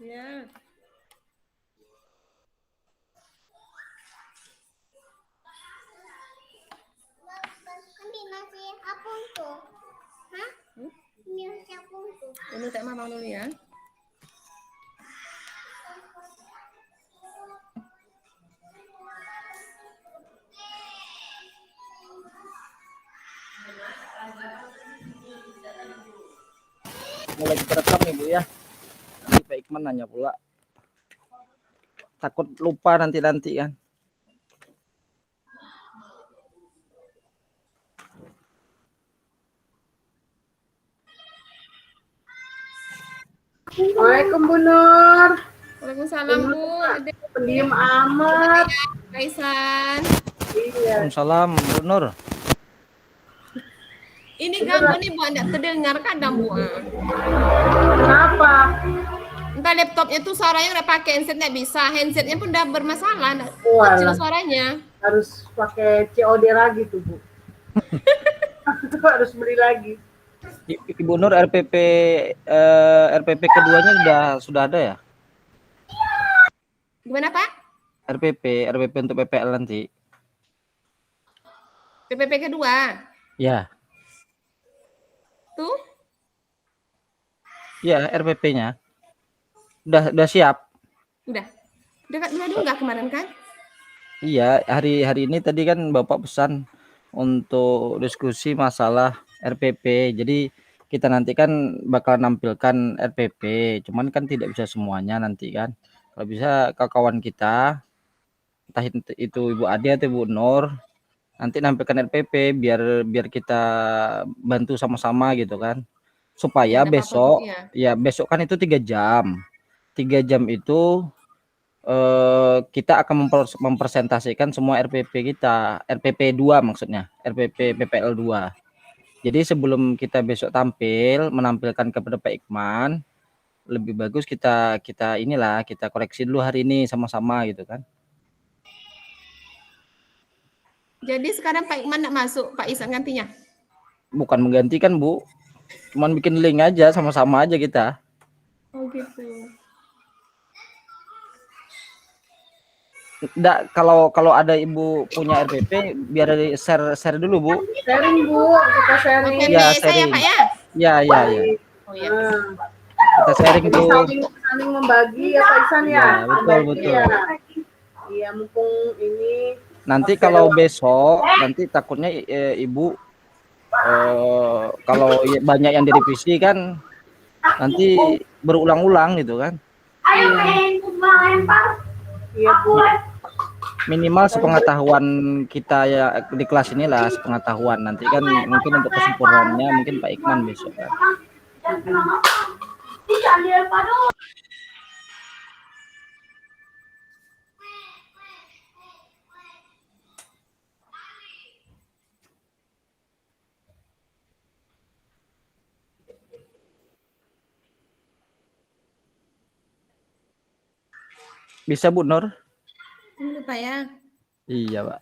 Ya. Ini tak mama dulu ya. Mulai terekam nih Bu ya. Nanti Pak Ikman nanya pula. Takut lupa nanti kan. Waalaikumsalam Bu Nur. Waalaikumsalam Bu. Pendiam amat. Kaisan. Iya. Waalaikumsalam Bu Nur. Ini ganggu nih Bu, Anda terdengar kadang Bu. Kenapa? Entah laptopnya tuh suaranya udah pakai handset nggak bisa, handsetnya pun udah bermasalah, Walah. kecil suaranya. Harus pakai COD lagi tuh Bu. Harus beli lagi. Ibu Nur RPP keduanya sudah ada ya? Gimana Pak? RPP untuk PPL nanti. PPP kedua. Ya. Tuh? Ya, RPP-nya. Udah siap. Udah dulu nggak kemarin kan? Iya, hari ini tadi kan Bapak pesan untuk diskusi masalah RPP. Jadi kita nanti kan bakal nampilkan RPP, cuman kan tidak bisa semuanya nanti kan. Kalau bisa kawan kita, entah itu Ibu Ade atau Ibu Nur, nanti nampilkan RPP biar kita bantu sama-sama gitu kan. Supaya Ya, besok, apa-apa, ya besok kan itu 3 jam. 3 jam itu kita akan mempresentasikan semua RPP kita, RPP 2 maksudnya, RPP PPL 2. Jadi sebelum kita besok menampilkan kepada Pak Ikman, lebih bagus kita koreksi dulu hari ini sama-sama gitu kan. Jadi sekarang Pak Ikman nggak masuk, Pak Isan gantinya? Bukan menggantikan Bu, cuman bikin link aja, sama-sama aja kita. Oh gitu. Nggak, kalau ada Ibu punya RPP biar share dulu Bu. Sharing Bu, kita sharing. RPP Ya, saya sharing. Pak ya? Ya. Oh ya. Kita sharing Jadi tuh. saling membagi ya Pak Isan ya. Betul. Iya, mumpung ini. Nanti kalau besok, nanti takutnya Ibu kalau banyak yang direvisi kan nanti berulang-ulang gitu kan. Iya Bu. Minimal sepengetahuan kita ya di kelas inilah, sepengetahuan. Nanti kan mungkin untuk kesempurnaannya mungkin Pak Ikman besok kan. Bisa Bu Nur? Ini Pak ya. Iya Pak.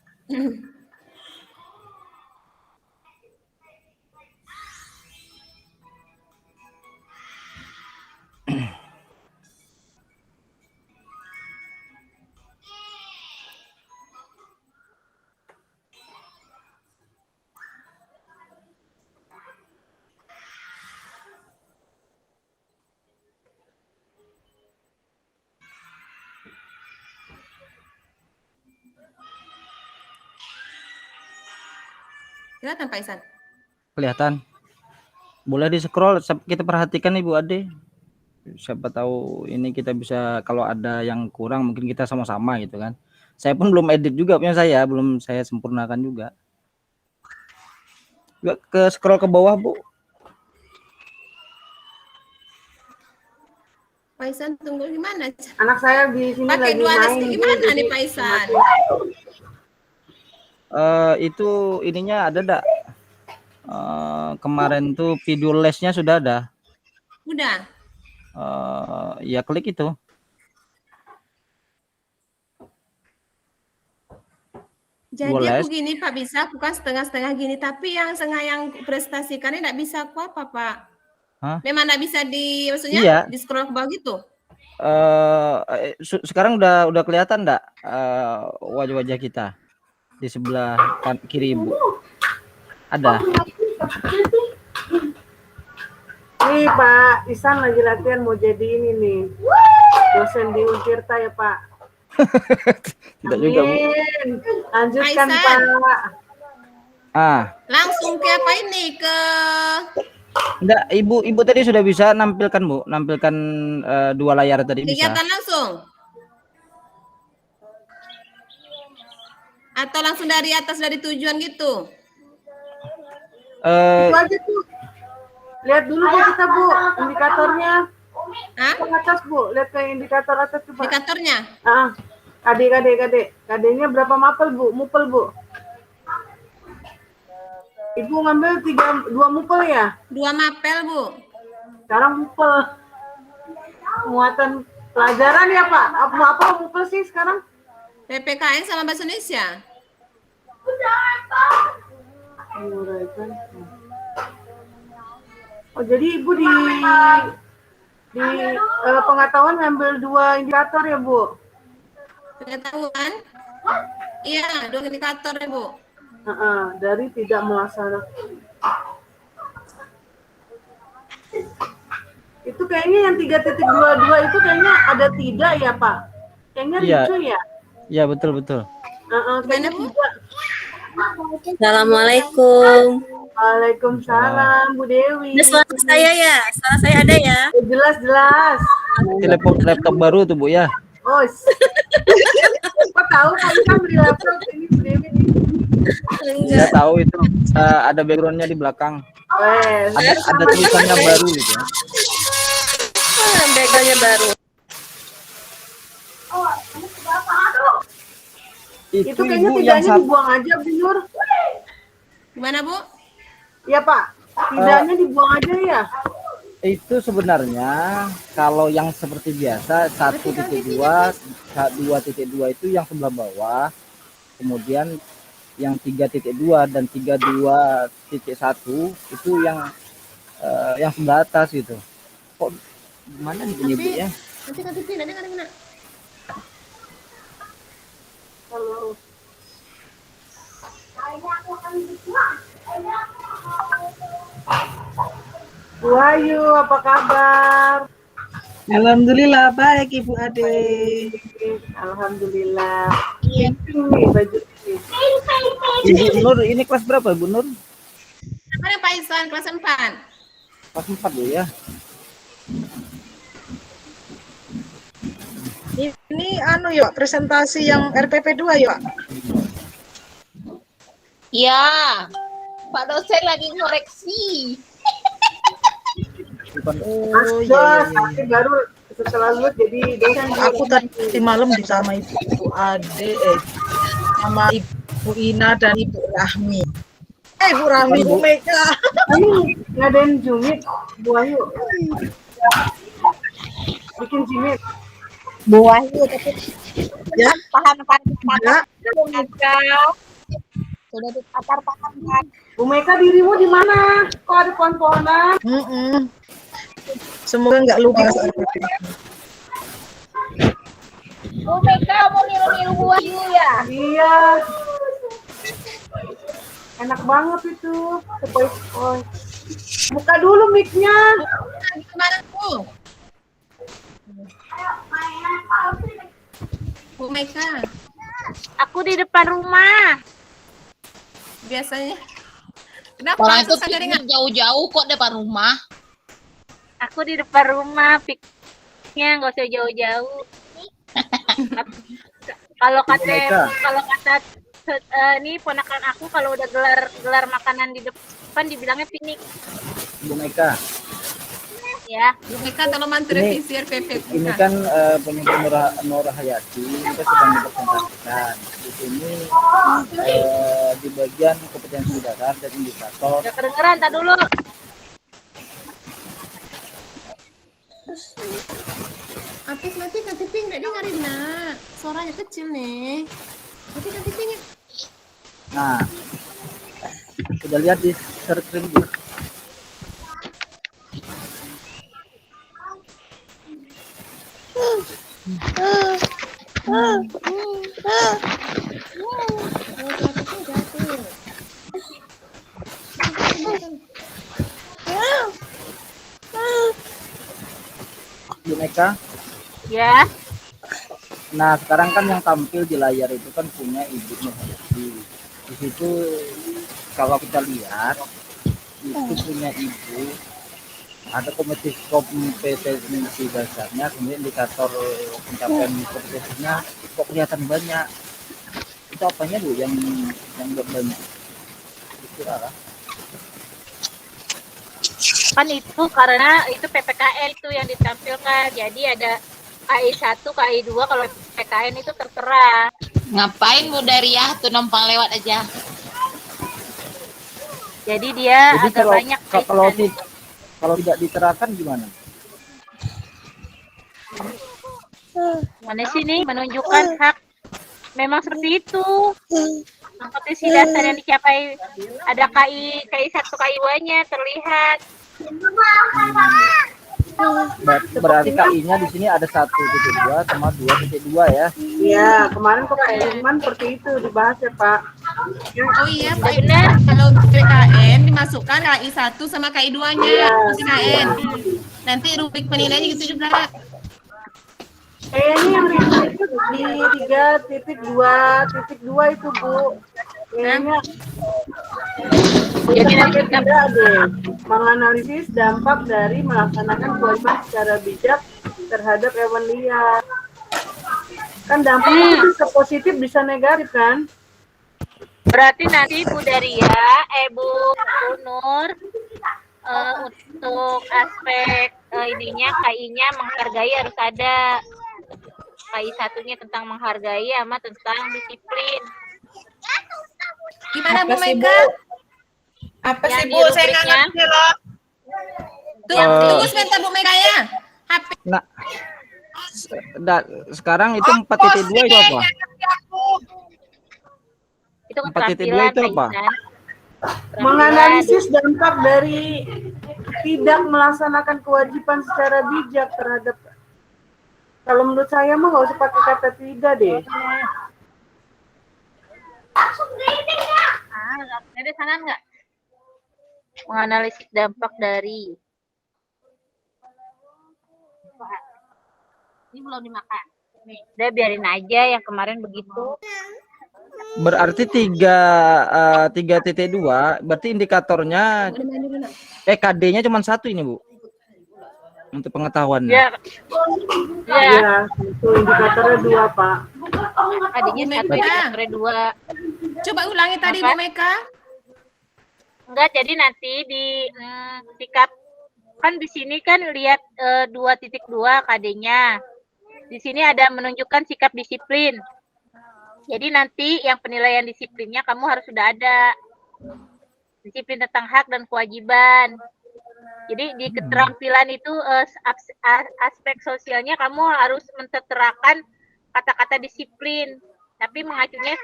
Kelihatan Pak Isan? Kelihatan. Boleh di scroll, kita perhatikan Ibu Ade. Siapa tahu ini kita bisa, kalau ada yang kurang mungkin kita sama-sama gitu kan. Saya pun belum edit juga punya saya, belum saya sempurnakan juga. Ke scroll ke bawah Bu. Pak Isan tunggu gimana? Anak saya di sini Pakai lagi dua main. nasi gimana nih Pak Isan? Itu ininya ada enggak? Kemarin tuh video lesnya sudah ada. Udah. Ya klik itu. Jadi begini Pak, bisa bukan setengah-setengah gini, tapi yang setengah yang prestasikannya enggak bisa aku apa Pak? Hah? Memang enggak bisa maksudnya Iya. di scroll ke bawah gitu? Sekarang udah kelihatan enggak wajah-wajah kita di sebelah kiri Ibu? Ada. Nih Pak Isan lagi latihan mau jadi ini nih. Dosen di Untirta ya Pak. Tidak juga, Bu. Amin. Lanjutkan Aisan. Pak. Langsung ke apa ini? Ke Enggak, Ibu tadi sudah bisa nampilkan, Bu. Nampilkan 2 layar tadi bisa. kegiatan langsung? Atau langsung dari atas dari tujuan gitu? Itu aja tuh. Lihat dulu Bu kita Bu, indikatornya. Hah? Ke atas Bu, lihat ke indikator atas tuh Pak. Indikatornya? KD-nya berapa mapel Bu? Mupel Bu? Ibu ngambil 2 mupel ya? 2 mapel, Bu. Sekarang mupel. Muatan pelajaran ya Pak? Apa mupel sih sekarang? PPKN sama Bahasa Indonesia. Oh jadi Ibu di pengetahuan ngambil 2 indikator ya Bu? Pengetahuan? Iya, 2 indikator ya, Bu. Dari tidak melaksanakan. Itu kayaknya yang 3.22 itu kayaknya ada tidak ya Pak? Kayaknya Iya. lucu ya? Iya, betul. Kayaknya Bu? tidak. Assalamualaikum. Waalaikumsalam Bu Dewi. Ini suara saya ya? Suara saya ada ya? Jelas. Telepon laptop baru tuh, Bu ya. Oh, kok tahu kami kan beli laptop ini Bu Dewi nih. Saya tahu itu ada backgroundnya di belakang. Ada tulisannya baru gitu ya. Begalnya baru. Itu kayaknya Ibu yang tidaknya dibuang aja Bu Nur. Gimana, Bu? Iya Pak, tidaknya dibuang aja ya. Itu sebenarnya kalau yang seperti biasa 1.2, 2.2 itu yang sebelah bawah, kemudian yang 3.2 dan 32.1 itu yang sebelah atas gitu. Kok gimana nih bunyi Bu ya? Nanti pindah, kena. Halo. Bu Ayu, apa kabar? Alhamdulillah baik Ibu Ade. Alhamdulillah. Camping nih baju ini. Ibu Nur ini kelas berapa Bu Nur? Mana Pak Isan, kelas 4? Kelas 4 Bu ya. Ini yuk presentasi yang RPP 2 yuk. Ya, Pak dosen lagi ngoreksi. Oh Tapi baru setelah lulus jadi dosen. Aku tadi malam bersama Ibu Ade, sama Ibu Ina dan Ibu Rahmi. Ibu Rahmi, Bu Mega. Ini ngadain jumit Bu Ayu. Bikin jumit. Buah itu tapi Ya, paham kan? ya. Sudah dipakar paham kan? Bu Meka dirimu di mana? Kok ada pohon-pohonan? Semoga nggak lupa RPP. Bu Meka mau niru-niru buah ya? Iya. Enak banget itu. Sepoi-sepoi. Buka dulu mic-nya. Gimana, Bu? Bu Meka, Aku di depan rumah. biasanya. Kenapa Orang itu susah jaringan? jauh-jauh kok depan rumah. Aku di depan rumah. Pikirnya nggak usah jauh-jauh. Kalau kata ini ponakan aku kalau udah gelar makanan di depan dibilangnya piknik Bu Meka. ya. Bu Meka tolong bantu revisi RPP. Ini kan pemimpin Nur Hayati kita sedang dipresentasikan. Di sini di bagian kompetensi dasar dan indikator. Udah kedengeran tak dulu. Apis nanti ping nggak dengerin nak. Suaranya kecil nih. Nanti ping. Nah, sudah lihat di screen Bu. Meka. Ya. Nah, sekarang kan yang tampil di layar itu kan punya Ibu di situ kalau kita lihat itu punya Ibu ada kompetensi dasarnya, kemudian indikator pencapaian kompetensinya kok kelihatan banyak. Itu apanya Bu yang banyak? Itu lah. Kan itu karena itu PPKN itu yang ditampilkan. Jadi ada KI1, KI2, kalau PPKN itu tertera. Ngapain Bu Dariah tuh numpang lewat aja? Jadi dia Jadi agak banyak. kalau tidak diterapkan gimana? Mana sini menunjukkan hak. Memang seperti itu. Kompetisi dasar yang dicapai ada KI1, KI2-nya terlihat. Berarti KI-nya di sini ada 1.2 sama 2.2 ya. Iya, kemarin kok Pak Irman seperti itu dibahas ya Pak. Oh iya Pak, Benar. kalau PKN dimasukkan KI1 sama KI2-nya PKN. Nanti rubrik penilaiannya gitu juga. Kayaknya yang ribet itu di 3.2.2 itu Bu. Kayaknya Jadi nanti tidak deh. Menganalisis dampak dari melaksanakan kewajiban secara bijak terhadap hewan liar. Kan dampaknya bisa positif bisa negatif kan? berarti nanti Bu Daria, Bu Nur, untuk aspek ininya KI-nya menghargai harus ada. KI1-nya tentang menghargai sama tentang disiplin. Gimana Bu Apa sih, Bu? Meka? Apa Yang sih di Bu? Saya nggak rubriknya. ngerti loh. Tunggu sebentar Bu Meka ya. HP Nah, sekarang itu 4.2 itu apa? Itu 4.2 keterampilan itu apa? Kaisan. Menganalisis dampak dari tidak melaksanakan kewajiban secara bijak terhadap. Kalau menurut saya mah nggak usah pakai kata tidak deh. Ada sana nggak? Menganalisis dampak dari. Ini belum dimakan. Udah biarin aja yang kemarin begitu. Berarti 3.2 berarti indikatornya KD-nya cuma 1 ini Bu. Untuk pengetahuannya. Ya. Ya. Iya, itu indikatornya 2 Pak. Adanya Bu 1, Meka. indikatornya 2. coba ulangi tadi Apa? Bu Meka. Enggak, jadi nanti di sikap kan di sini kan lihat 2.2 KD-nya. Di sini ada menunjukkan sikap disiplin. Jadi nanti yang penilaian disiplinnya kamu harus sudah ada. Disiplin tentang hak dan kewajiban. Jadi di keterampilan itu aspek sosialnya kamu harus menterterakan kata-kata disiplin, tapi mengacunya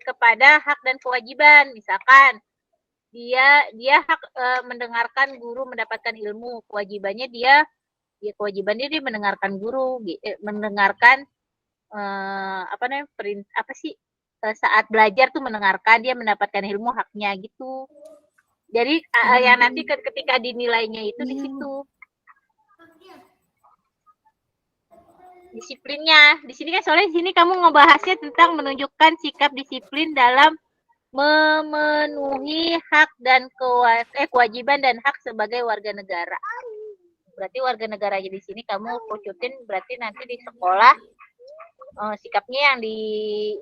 kepada hak dan kewajiban. Misalkan dia hak mendengarkan guru mendapatkan ilmu, kewajibannya dia mendengarkan guru, mendengarkan saat belajar tuh mendengarkan, dia mendapatkan ilmu, haknya gitu. Jadi yang nanti ketika dinilainya itu di situ disiplinnya. Di sini kan soalnya di sini kamu ngebahasnya tentang menunjukkan sikap disiplin dalam memenuhi hak dan kewajiban dan hak sebagai warga negara. Berarti warga negara aja di sini kamu kerucutin, berarti nanti di sekolah sikapnya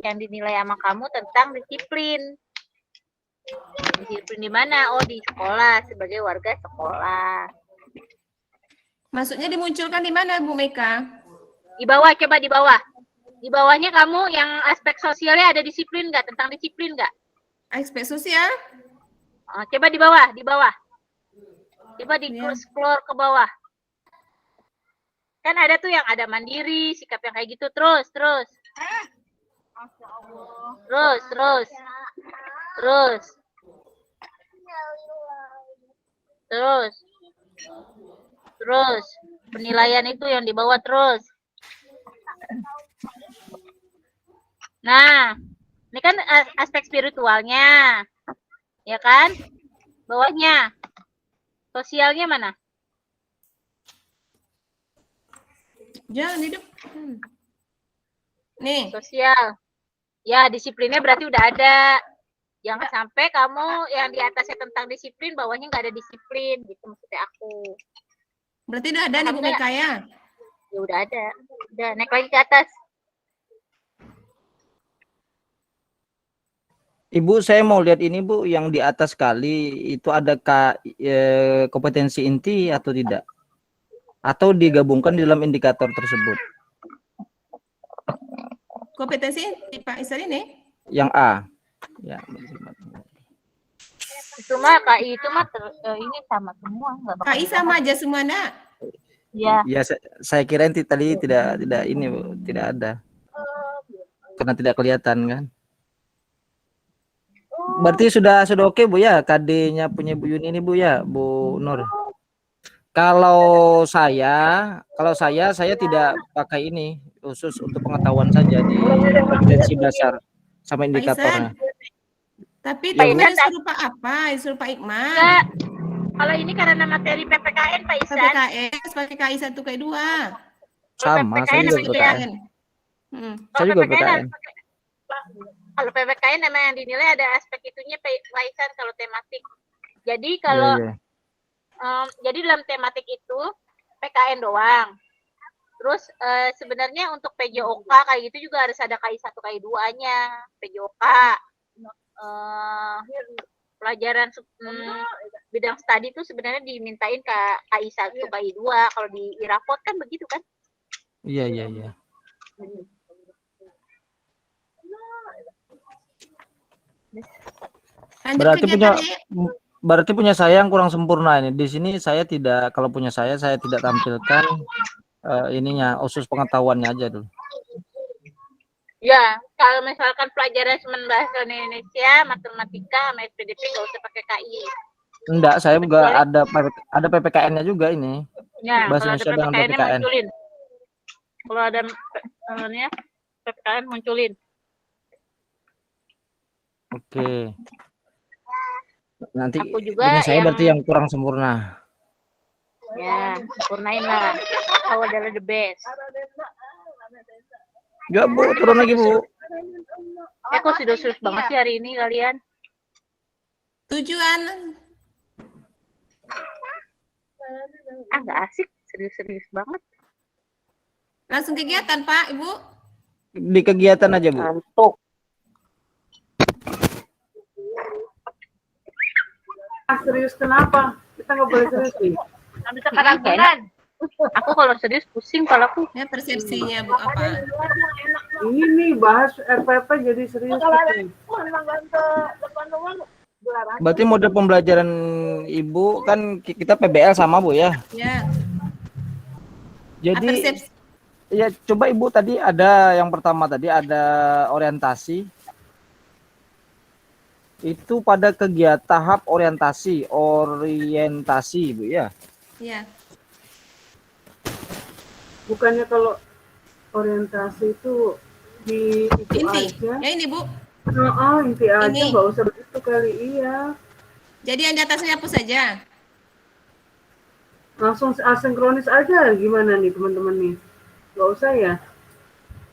yang dinilai sama kamu tentang disiplin. Disiplin di mana? Oh, di sekolah sebagai warga sekolah. Maksudnya dimunculkan di mana Bu Meka? Di bawah, coba di bawah. Di bawahnya kamu yang aspek sosialnya ada disiplin nggak? Tentang disiplin nggak? Aspek sosial? Coba di bawah, di bawah. Coba di scroll ke bawah. Kan ada tuh yang ada mandiri, sikap yang kayak gitu. Terus. Terus. Penilaian itu yang di bawah terus. Nah, ini kan aspek spiritualnya. Ya kan? Bawahnya. Sosialnya mana? Jangan hidup. Nih, Sosial. Ya, disiplinnya berarti udah ada. Jangan sampai kamu yang di atasnya tentang disiplin, bawahnya nggak ada disiplin, gitu maksudnya aku. berarti udah ada nih Bu Meka ya. Ya udah ada. Udah, naik lagi ke atas. Ibu, saya mau lihat ini Bu, yang di atas kali itu ada kompetensi inti atau tidak? Atau digabungkan di dalam indikator tersebut? Kompetensi Pak Isar ini. Yang A. Ya, Itu mah KI itu mah ini sama semua, nggak bakal KI sama aja semua nak. Ya, ya saya kira tadi tidak ini Bu, tidak ada. Karena tidak kelihatan kan. Berarti sudah oke Bu ya, KD-nya punya Bu Yuni ini Bu ya, Bu Nur. Kalau saya tidak pakai ini, khusus untuk pengetahuan saja di kompetensi dasar sama indikatornya. Tapi Ya, itu Bu. suruh Pak apa? Suruh Pak Iqman. enggak. Kalau ini karena materi PPKN Pak Isan. PPKS pakai KI 1 KI 2. Sama, saya juga PPKN. Saya juga PPKN. Kalau PPKN memang yang dinilai ada aspek itunya Pak Isan kalau tematik. Jadi kalau Iya. jadi dalam tematik itu PKN doang. Terus sebenarnya untuk PJOK kayak gitu juga harus ada KI 1 KI 2-nya. PJOK pelajaran bidang studi itu sebenarnya dimintain ke KI 1 KI 2. Kalau di Irapot kan begitu kan? Iya. Lanjut Berarti kegiatannya. berarti punya saya yang kurang sempurna ini. Di sini saya tidak, kalau punya saya tidak tampilkan ininya, usus pengetahuannya aja dulu. Ya, kalau misalkan pelajaran cuman bahasa Indonesia, matematika, sama SPDP nggak usah pakai KI. Enggak, saya juga ada PPKN-nya juga ini. Ya, Bahasa kalau ada Indonesia dengan PPKN-nya PPKN. munculin. Kalau ada PPKN munculin. Oke. Nanti Aku juga punya saya yang- berarti yang kurang sempurna. Ya, sempurnain lah. Kau adalah the best. Ya Bu, turun lagi Bu. Kok serius banget sih hari ini kalian? Tujuan. Nggak asik, serius banget. Langsung kegiatan Pak, Ibu. Di kegiatan aja Bu. Ngantuk. Serius kenapa? Kita nggak boleh serius nih. Nggak bisa karangan. Aku kalau serius pusing kepalaku. Ya persepsinya Bu apa? Ini nih bahas RPP jadi serius gitu. Berarti mode pembelajaran Ibu kan kita PBL sama Bu ya. Ya. Jadi Persepsi. ya coba Ibu tadi ada yang pertama tadi ada orientasi. Itu pada kegiatan tahap orientasi Bu ya. Ya. Bukannya kalau orientasi itu di itu Inti. aja. Ya ini Bu. Inti aja, Ini. nggak usah begitu kali. Iya. Jadi yang di atasnya hapus saja. Langsung asinkronis aja gimana nih teman-teman nih? Nggak usah ya?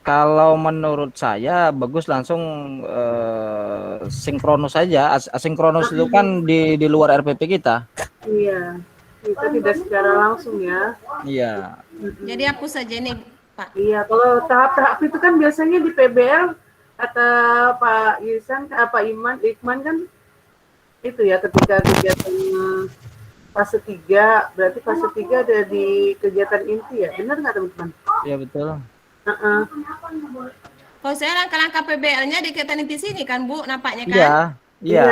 Kalau menurut saya bagus langsung sinkronus saja. Asinkronus itu kan di luar RPP kita. Iya. Kita tidak secara langsung ya. Iya. Jadi hapus saja nih Pak. Iya, kalau tahap-tahap itu kan biasanya di PBL kata Pak Isan, Pak Iqman kan itu ya ketika kegiatan fase 3, berarti fase 3 ada di kegiatan inti ya, benar nggak teman-teman? Iya betul. Kalau saya langkah-langkah PBL-nya di kegiatan inti sini kan Bu, nampaknya kan? Iya. Iya.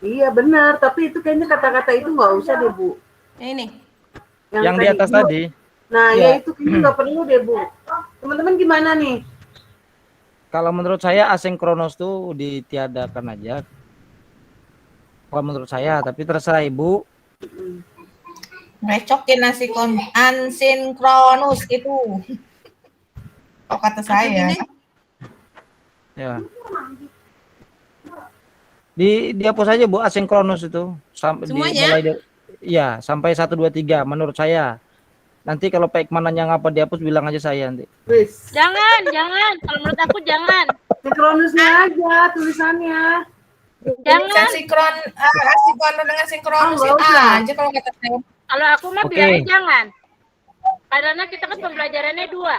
Iya benar, tapi itu kayaknya kata-kata itu nggak usah deh Bu. Ini. Yang di atas Bu. tadi. Nah Ya. ya itu kayaknya nggak perlu deh Bu. Teman-teman gimana nih? Kalau menurut saya asinkronus tuh ditiadakan aja. Kalau menurut saya, tapi terserah Ibu. Recokin asinkronus itu. Kok kata saya. Gini, Ya. Dihapus aja Bu asinkronus itu. Semuanya? Iya, sampai 1 2 3 menurut saya. Nanti kalau Pak Ikman nanya ngapa dihapus, bilang aja saya nanti. Wis. Jangan. Kalau menurut aku jangan. Sinkronusnya aja tulisannya. Jangan. Sinkron, asinkron dengan sinkronus Oh, nggak usah. aja kalau kata saya. Kalau aku mah Oke. bilangnya jangan. Karena kita kan pembelajarannya 2.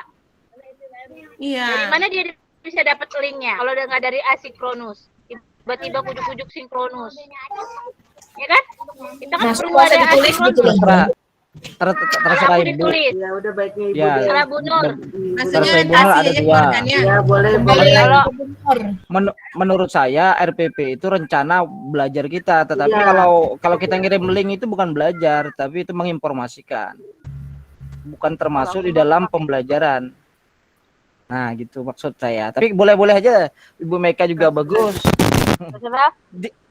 Iya. Dari mana dia bisa dapat linknya? Kalau udah nggak dari asinkronus, tiba-tiba ujuk-ujuk sinkronus, ya kan? Kita kan Masuk perlu kuasa ada ditulis gitu loh. asinkronus. Terserah Kalau aku Ibu. ditulis, Ya udah baiknya Ibu Ya. deh. salah Bu Nur. Maksudnya Terus Ibu kasih ada aja dua. keluarganya. Ya boleh Kembali boleh. Kalau Menurut saya RPP itu rencana belajar kita, tetapi Iya. kalau kita ngirim link itu bukan belajar, tapi itu menginformasikan. Bukan termasuk di dalam pembelajaran. Nah, gitu maksud saya. Tapi boleh-boleh aja Ibu Meka juga bagus. terserah.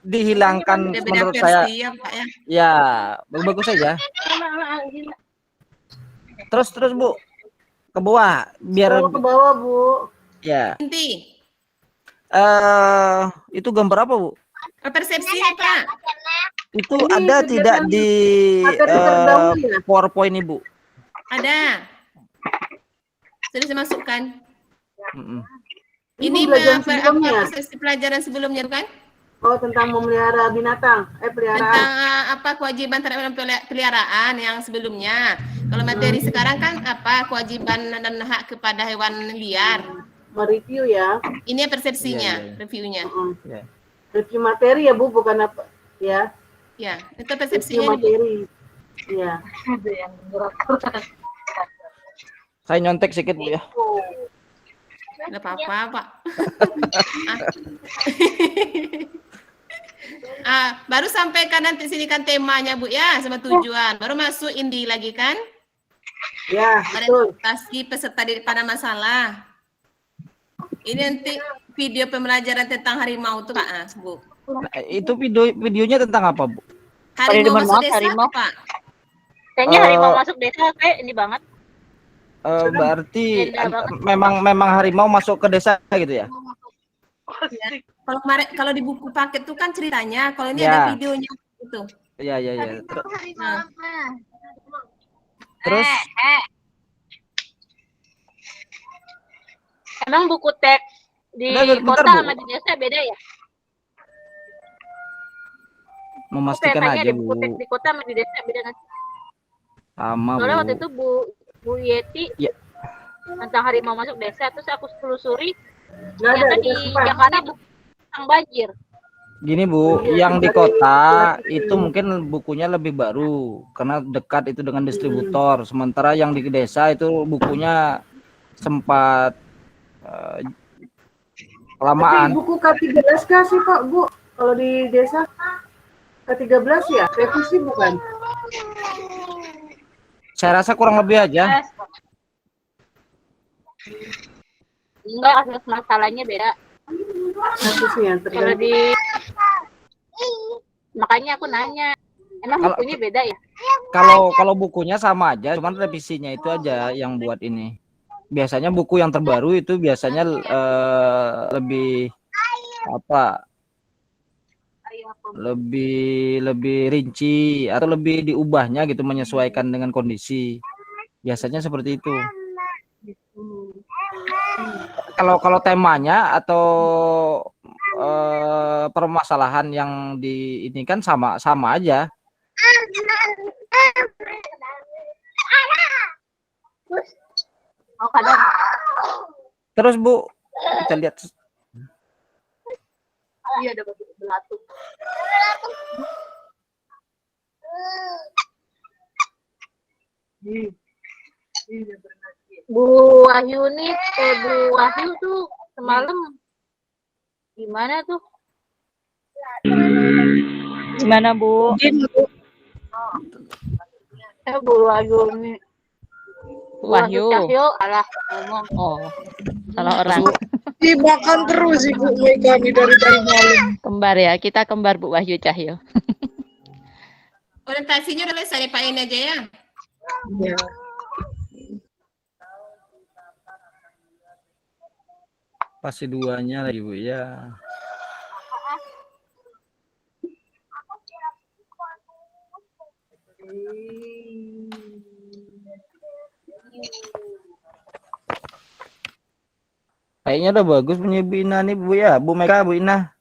Dihilangkan Beda-beda menurut versi saya. ya Pak ya. Ya, bagus saja. Terus Bu, ke bawah biar Oh, ke bawah Bu. ya. Inti. Itu gambar apa, Bu? Persepsi Pak. Itu Ini ada kegiatan tidak di materi terdahulu ya? PowerPoint Ibu? Ada. Sudah saya masukkan. Mm-mm. Ini pembelajaran apa sebelumnya. persepsi pelajaran sebelumnya bukan? Oh, tentang memelihara binatang. Peliharaan. Tentang apa kewajiban terhadap peliharaan yang sebelumnya. Kalau materi sekarang kan apa kewajiban dan hak kepada hewan liar. Mereview ya. Ini persepsinya, Iya, iya. reviewnya. Ya. Review materi ya Bu, bukan apa. Ya, Ya, itu review persepsinya nih, Bu. materi. Ya. Saya nyontek sedikit, Bu ya. Nggak apa-apa, Pak. Baru sampaikan nanti sini kan temanya, Bu ya, sama tujuan. Baru masuk Indi lagi kan? Ya, betul. Orientasi peserta pada masalah. Ini nanti video pembelajaran tentang harimau tuh, Pak, Bu. Nah, itu videonya tentang apa, Bu? Harimau masuk maaf, desa, harimau. Pak. Kayaknya harimau masuk desa kayak ini banget. Berarti Beda banget. memang harimau masuk ke desa gitu ya? Kalau kemarin kalau di buku paket tuh kan ceritanya, kalau ini Ya. ada videonya itu. Iya, iya, iya. Nah, Terus Emang buku teks di Bentar, kota Bu. sama di desa beda ya? Saya memastikan tanya aja, di buku teks Bu. di kota sama di desa beda nggak sih? Sama, Soalnya waktu Bu. itu Bu Yeti Ya. tentang harimau masuk desa, terus aku telusuri Nggak ada, ternyata di dikasih Pak. Jakarta tentang banjir. Gini, Bu, yang di kota itu mungkin bukunya lebih baru karena dekat itu dengan distributor. Sementara yang di desa itu bukunya sempat Tapi kelamaan. buku K13 kah sih Pak, Bu? Kalau di desa K13 ya? Revisi bukan? Saya rasa kurang lebih aja. Enggak, asas masalahnya beda. Kasusnya Kalau tergantung. di makanya aku nanya, emang Kalau- bukunya beda ya? Kalau bukunya sama aja, cuman revisinya itu aja yang buat ini. Biasanya buku yang terbaru itu biasanya lebih apa? Lebih rinci atau lebih diubahnya gitu menyesuaikan dengan kondisi. Biasanya seperti itu. Kalau temanya atau permasalahan yang di ini kan sama aja. Oh, kadang Terus Bu, kita lihat iya ada belatung. Bu Wahyu nih, Bu Wahyu tuh semalam gimana tuh? Gimana Bu? Bu Wahyu nih. Bu Wahyu. Cahyo, alah ngomong. Oh, salah orang. Dimakan terus Ibu Mega nih dari tadi malam. Kembar ya, kita kembar Bu Wahyu Cahyo. orientasinya udah selesai Pak ini aja ya. Ya. pasti duanya lagi Bu ya. Kayaknya udah bagus punya Bu Ina nih Bu ya, Bu Meka, Bu Ina.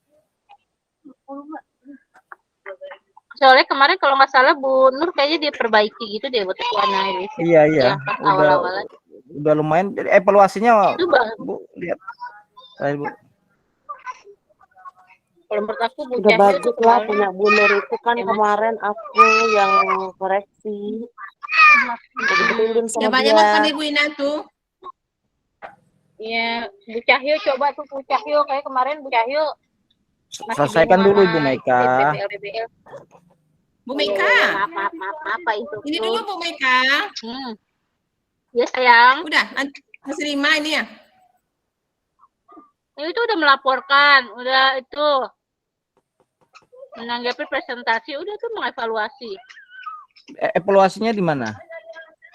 Soalnya kemarin kalau nggak salah Bu Nur kayaknya diperbaiki gitu deh buat warna ini. Iya iya, Yang pas awal-awalan. udah lumayan. Jadi evaluasinya Itu bang. Bu lihat. Ayo, Bu. Kalau menurut aku Bu Udah Cahyo bagus tuh lah kemarin punya Bu Nur itu kan emang kemarin aku yang koreksi. Udah dibetulin sama Coba dia. makan Ibu Ina tuh. ya Bu Cahyo coba tuh Bu Cahyo kayak kemarin Bu Cahyo masih Selesaikan bingung dulu sama Ibu Meka. BBL. Bu Oh, iya, Meka. iya, maaf apa itu. Ini dulu Bu Meka. Ya sayang. Udah, masih 5 ini ya. Itu udah melaporkan, udah itu menanggapi presentasi, udah tuh mengevaluasi. Evaluasinya di mana?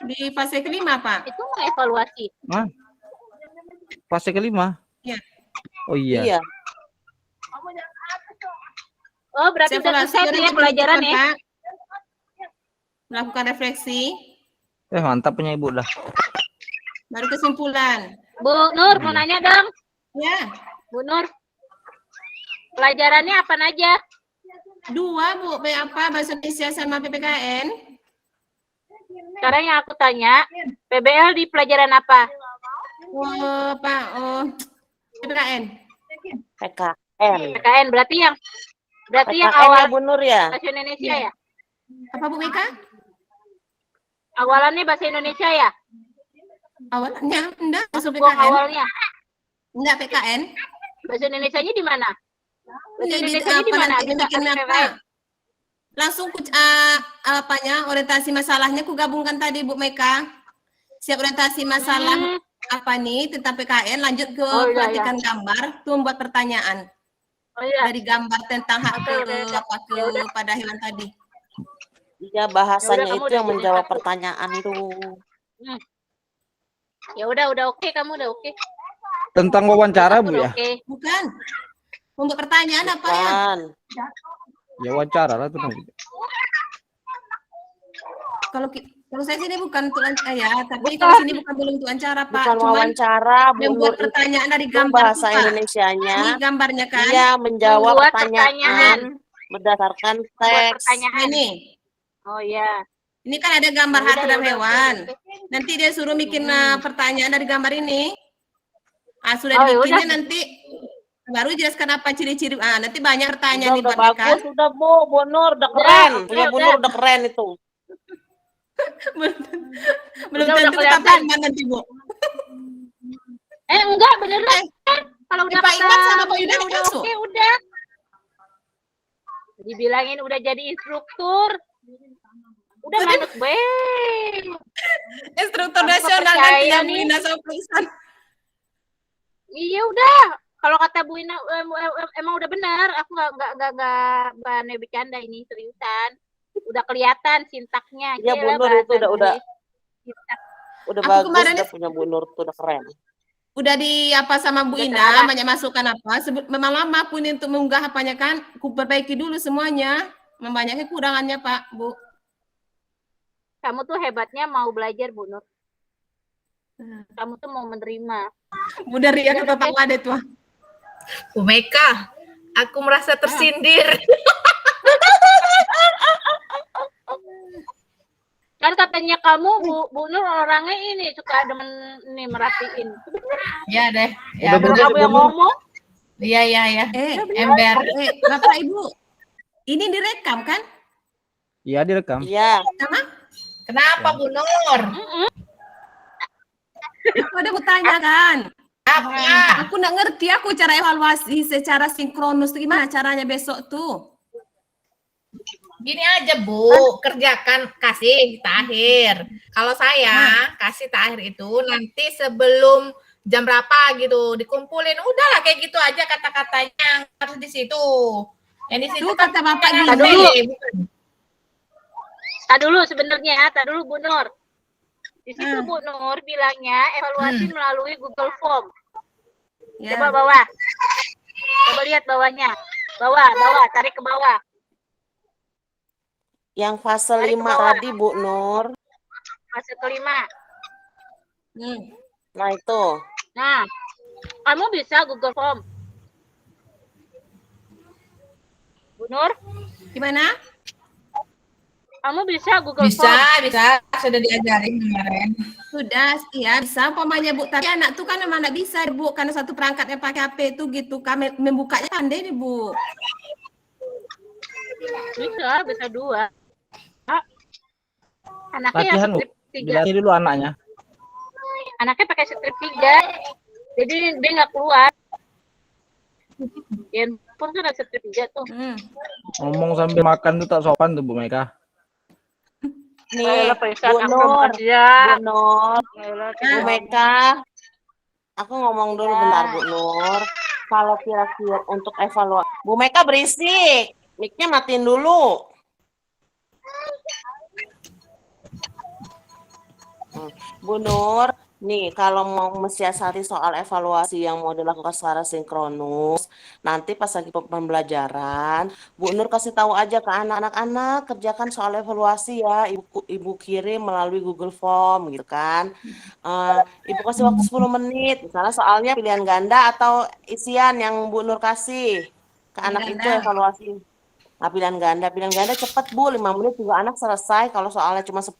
Di fase kelima, Pak. Itu mengevaluasi. Hah? Fase kelima? Iya. Oh iya. Iya. Oh, berarti udah selesai tuh ya pelajaran ya. Pak. Melakukan refleksi. Mantap punya Ibu dah. Baru kesimpulan. Bu Nur, mau nanya dong. Ya. Bu Nur, pelajarannya apa aja? 2, Bu. Apa? Bahasa Indonesia sama PPKN. Sekarang yang aku tanya, PBL di pelajaran apa? Oh, Pak. Oh, PPKN. PKN. PKN berarti yang PKN ya awal Bu Nur ya? bahasa Indonesia ya? Apa Bu Meka? Awalannya bahasa Indonesia ya? Awalnya enggak masuk Buang PKN. awalnya. Enggak PKN. Bahasa Indonesianya di mana? Bahasa Ini di Indonesianya di apa mana? nanti Bisa bikin PPKN. apa? Langsung apanya orientasi masalahnya ku gabungkan tadi Bu Meka. Siap orientasi masalah apa nih tentang PKN, lanjut ke Oh, iya, perhatikan gambar, tuh membuat pertanyaan. Oh iya. Dari gambar tentang hak Oke, udah. pada hewan tadi. Iya bahasanya Ya udah, kamu itu udah yang jadi menjawab satu. pertanyaan itu. Ya udah oke, kamu udah oke. Tentang wawancara Bu Udah ya? oke. Bukan. Membuat pertanyaan apa ya? Kan. Ya wawancara lah tuh. Kalau saya sini bukan untuk ya, tapi Bukan. kalau sini bukan belum untuk wawancara Pak. Bukan Cuman wawancara Bu Nur membuat itu pertanyaan dari gambar bahasa Pak. Indonesianya. Ini gambarnya kan? Dia menjawab Membuat pertanyaan berdasarkan Buat teks. pertanyaan. Ini. Oh iya. Ini kan ada gambar Ya hak udah, terhadap ya udah, hewan. oke, oke. Nanti dia suruh bikin pertanyaan dari gambar ini. Sudah Oh, ya dibikinnya udah. nanti baru jelaskan apa ciri-ciri. Nanti banyak pertanyaan nih Udah buat mereka. bagus, udah Bu Nur, udah keren. oke, Punya Bu udah. Nur udah keren itu. Belum Udah tentu kelihatan. kita Iman nanti Bu. Enggak, beneran. Kalau udah Pak Iman sama Pak udah, Yuda udah masuk. oke, udah. Dibilangin udah jadi instruktur. Udah manut baik. Instruktur Aku nasional percaya nanti yang nih. Bu Ina sama Pak Ihsan. Iya udah. Kalau kata Bu Ina emang udah benar. Aku nggak aneh bercanda ini seriusan. Udah kelihatan sintaknya. Iya Bu Nur itu udah Aku bagus, kemarin udah punya Bu Nur tuh udah keren. Udah di apa sama Bu Udah Ina, terarah. banyak masukan apa. Memang lama pun untuk mengunggah apanya kan, ku perbaiki dulu semuanya. Membanyak kekurangannya Pak, Bu. Kamu tuh hebatnya mau belajar Bu Nur. Kamu tuh mau menerima. Bu dari ya ketawa deh tuh. Bu Meka, aku merasa tersindir. Kan katanya kamu Bu Nur orangnya ini suka demen nih merhatiin. Ya deh. Udah Kalau bener, kamu yang Bu Nur. ngomong, Iya. Ember. Bapak Ibu, ini direkam kan? Iya direkam. Iya. Kenapa Bu Nur? Aku ada mau tanya kan. Apa? Aku nggak ngerti aku cara evaluasi secara sinkronus tuh gimana caranya besok tuh. Gini aja Bu, kerjakan kasih takhir. Kalau saya kasih takhir itu nanti sebelum jam berapa gitu dikumpulin. Udahlah kayak gitu aja kata-katanya harus di situ. Yang di situ Tuh kata Bapak kan gini. dulu. bukan? tak dulu sebenarnya, tak dulu Bu Nur. Di situ Bu Nur bilangnya evaluasi melalui Google Form. Ya. Coba bawah. Coba lihat bawahnya. Bawah, tarik ke bawah. Yang fase Tarik ke 5 bawah. tadi Bu Nur. Fase kelima. Nah itu. Nah, kamu bisa Google Form. Bu Nur, Gimana? kamu bisa Google Bisa, Form. bisa. Sudah diajarin kemarin. Sudah, ya bisa umpamanya Bu. Tapi anak tuh kan memang nggak bisa Bu, karena satu perangkatnya pakai HP itu gitu. Kami membukanya pandai nih Bu. Bisa 2. Anaknya yang Latihan, Bu. strip 3. Dilatih dulu anaknya. Anaknya pakai strip 3. Jadi dia nggak keluar. Handphone kan ada strip 3 tuh. Ngomong sambil makan tuh tak sopan tuh Bu Meka. Nih, Periksa Bu aku Nur, kerja. Bu Nur, Bu Meka. Aku ngomong dulu bentar, Bu Nur. Kalau kira-kira untuk evaluasi, Bu Meka berisik. Mic-nya matiin dulu. Bu Nur, nih kalau mau mensiasati soal evaluasi yang mau dilakukan secara sinkronus, nanti pas lagi pembelajaran, Bu Nur kasih tahu aja ke anak-anak kerjakan soal evaluasi ya, Ibu kirim melalui Google Form gitu kan. Ibu kasih waktu 10 menit, misalnya soalnya pilihan ganda atau isian yang Bu Nur kasih ke anak itu evaluasi. Nah, pilihan ganda cepet Bu, 5 menit juga anak selesai kalau soalnya cuma 10.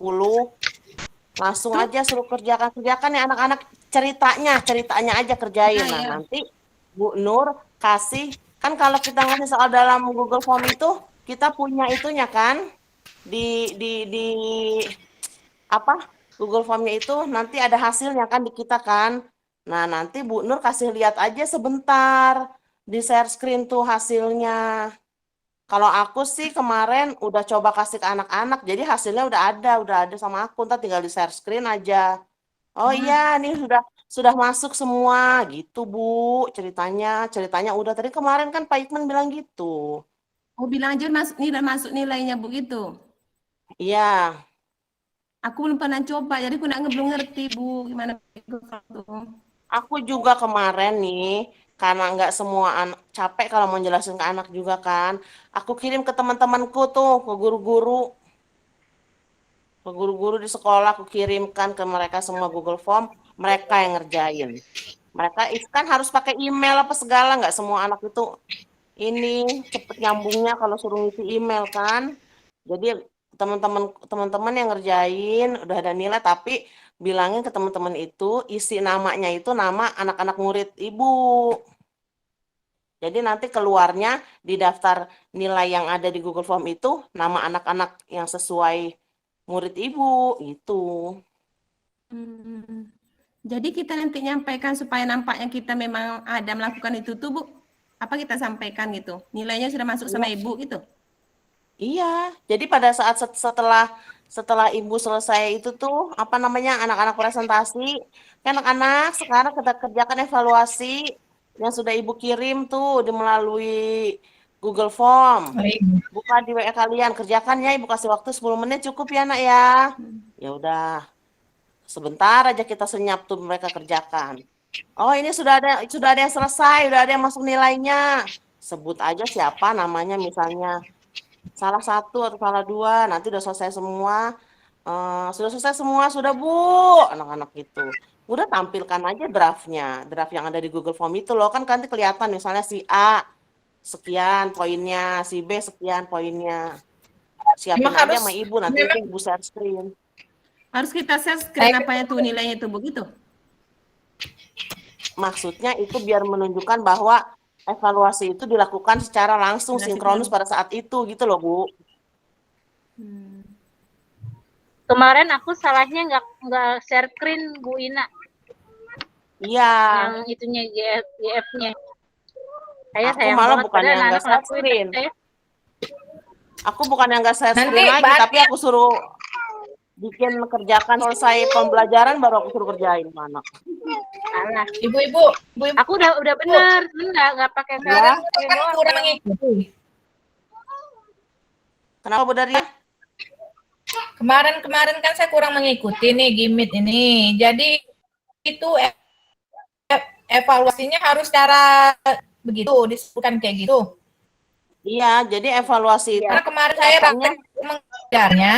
Langsung aja suruh kerjakan ya anak-anak, ceritanya aja kerjain. Nah, nanti Bu Nur kasih, kan kalau kita ngasih soal dalam Google Form itu kita punya itunya kan di apa Google Formnya itu nanti ada hasilnya kan di kita kan. Nah, nanti Bu Nur kasih lihat aja sebentar di share screen tuh hasilnya. Kalau aku sih kemarin udah coba kasih ke anak-anak, jadi hasilnya udah ada sama aku, ntar tinggal di share screen aja. Oh iya, nih sudah masuk semua gitu Bu, ceritanya udah tadi kemarin kan Pak Ikman bilang gitu. Oh, bilang aja masuk nilainya Bu gitu. Iya. Aku belum pernah coba, jadi aku belum ngerti Bu gimana itu. Aku juga kemarin nih, karena nggak semua anak capek kalau mau jelasin ke anak juga kan. Aku kirim ke teman-temanku tuh, ke guru-guru di sekolah, aku kirimkan ke mereka semua Google Form, mereka yang ngerjain. Mereka kan harus pakai email apa segala, nggak semua anak itu ini cepet nyambungnya kalau suruh ngisi email kan. Jadi teman-teman yang ngerjain udah ada nilai, tapi bilangin ke teman-teman itu isi namanya itu nama anak-anak murid Ibu. Jadi nanti keluarnya di daftar nilai yang ada di Google Form itu nama anak-anak yang sesuai murid Ibu gitu. Jadi kita nanti nyampaikan supaya nampaknya kita memang ada melakukan itu tuh Bu. Apa kita sampaikan gitu? Nilainya sudah masuk sama Ibu gitu. Iya, jadi pada saat setelah Ibu selesai itu tuh apa namanya anak-anak presentasi, kan anak-anak sekarang kita kerjakan evaluasi yang sudah Ibu kirim tuh melalui Google Form. Buka di WA kalian, kerjakan ya, Ibu kasih waktu 10 menit cukup ya Nak ya. Ya udah. Sebentar aja kita senyap tuh mereka kerjakan. Oh, ini sudah ada yang selesai, udah ada yang masuk nilainya. Sebut aja siapa namanya misalnya. Salah 1 atau salah 2, nanti udah selesai semua. Sudah selesai semua, sudah Bu, anak-anak itu. Udah tampilkan aja draftnya, draft yang ada di Google Form itu loh, kan nanti kelihatan misalnya si A sekian poinnya, si B sekian poinnya. Siapin aja sama Ibu, nanti Ibu share screen. Harus kita share screen apanya tuh nilainya tuh begitu? Maksudnya itu biar menunjukkan bahwa evaluasi itu dilakukan secara langsung sinkronus pada saat itu gitu loh Bu. Kemarin aku salahnya nggak share screen Bu Ina. Iya. Yang itunya GF-nya. Aku malah bukan yang nggak share screen. Aku bukan yang nggak share screen lagi, tapi aku suruh bikin kerjakan selesai pembelajaran baru aku suruh kerjain mana. Salah. Ibu-ibu. Aku udah benar, nggak pakai share screen doang. Kurang mengikuti. Kenapa Bu Daria? Kemarin kan saya kurang mengikuti nih Gimit ini. Jadi itu evaluasinya harus cara begitu, disebutkan kayak gitu. Iya, jadi evaluasi itu. Karena kemarin saya mengajarnya,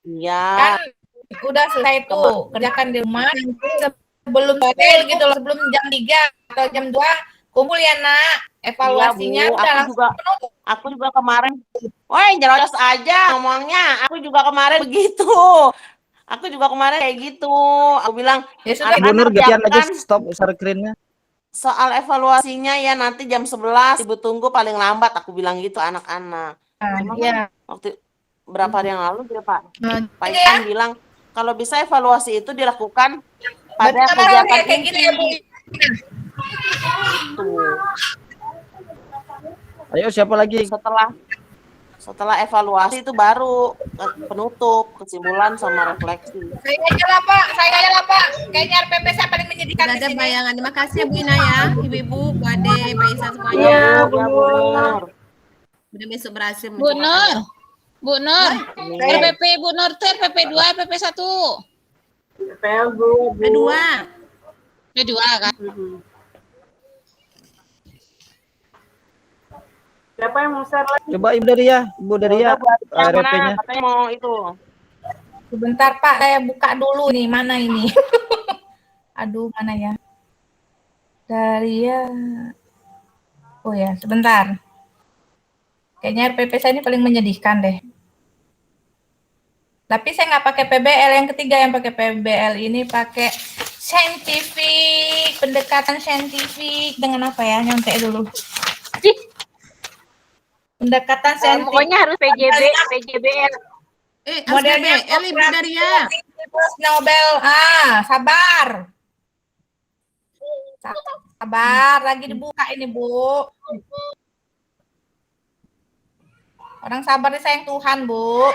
Iya. kan Udah selesai tuh, kerjakan di rumah nanti sebelum hotel gitu loh, sebelum jam 3 atau jam 2 kumpul ya nak. Evaluasinya Iya, Bu. udah Aku langsung juga penutup. Aku juga kemarin, woi jelas aja ngomongnya. Aku juga kemarin begitu. Aku juga kemarin kayak gitu. Aku bilang, Ya sudah, Bu Nur anak-anak gantian aja siapkan stop share screen-nya. soal evaluasinya ya nanti jam 11. Ibu tunggu paling lambat. Aku bilang gitu anak-anak. Cuma ya. kan waktu berapa hari yang lalu dia Pak Gitu Isan ya. bilang kalau bisa evaluasi itu dilakukan pada Berarti kamu harus kegiatan kayak gitu ya, Bu. tuh. Ayo siapa lagi? Setelah evaluasi itu baru penutup, kesimpulan sama refleksi. Saya aja lah Pak. Kayaknya RPP saya paling menyedihkan Sudah di ada sini. bayangan. Terima kasih ya Bu Ina ya, Ibu-ibu, Bu Ade, Mbak Isa semuanya. Iya, Ya, Bu Bu Nur. Nur. Udah besok berhasil Bu Nur, Bu Nur, Nih. RPP Bu Nur tuh RPP 2, RPP 1. PL Bu. Kedua. P2 kan? Siapa yang mau share lagi? Coba Ibu Daria, RP-nya. Katanya mau itu. Sebentar Pak, saya buka dulu nih, mana ini? Aduh, mana ya? Daria. Oh ya, sebentar. Kayaknya RPP saya ini paling menyedihkan deh. Tapi saya nggak pakai PBL, yang ketiga yang pakai PBL ini pakai saintifik, pendekatan saintifik dengan apa ya? Nyontek dulu. Pendekatan saintifik. Pokoknya harus PJBL. Modelnya SPBL Ibu Daria. Nobel. Sabar. Sabar, lagi dibuka ini, Bu. Orang sabar disayang Tuhan, Bu.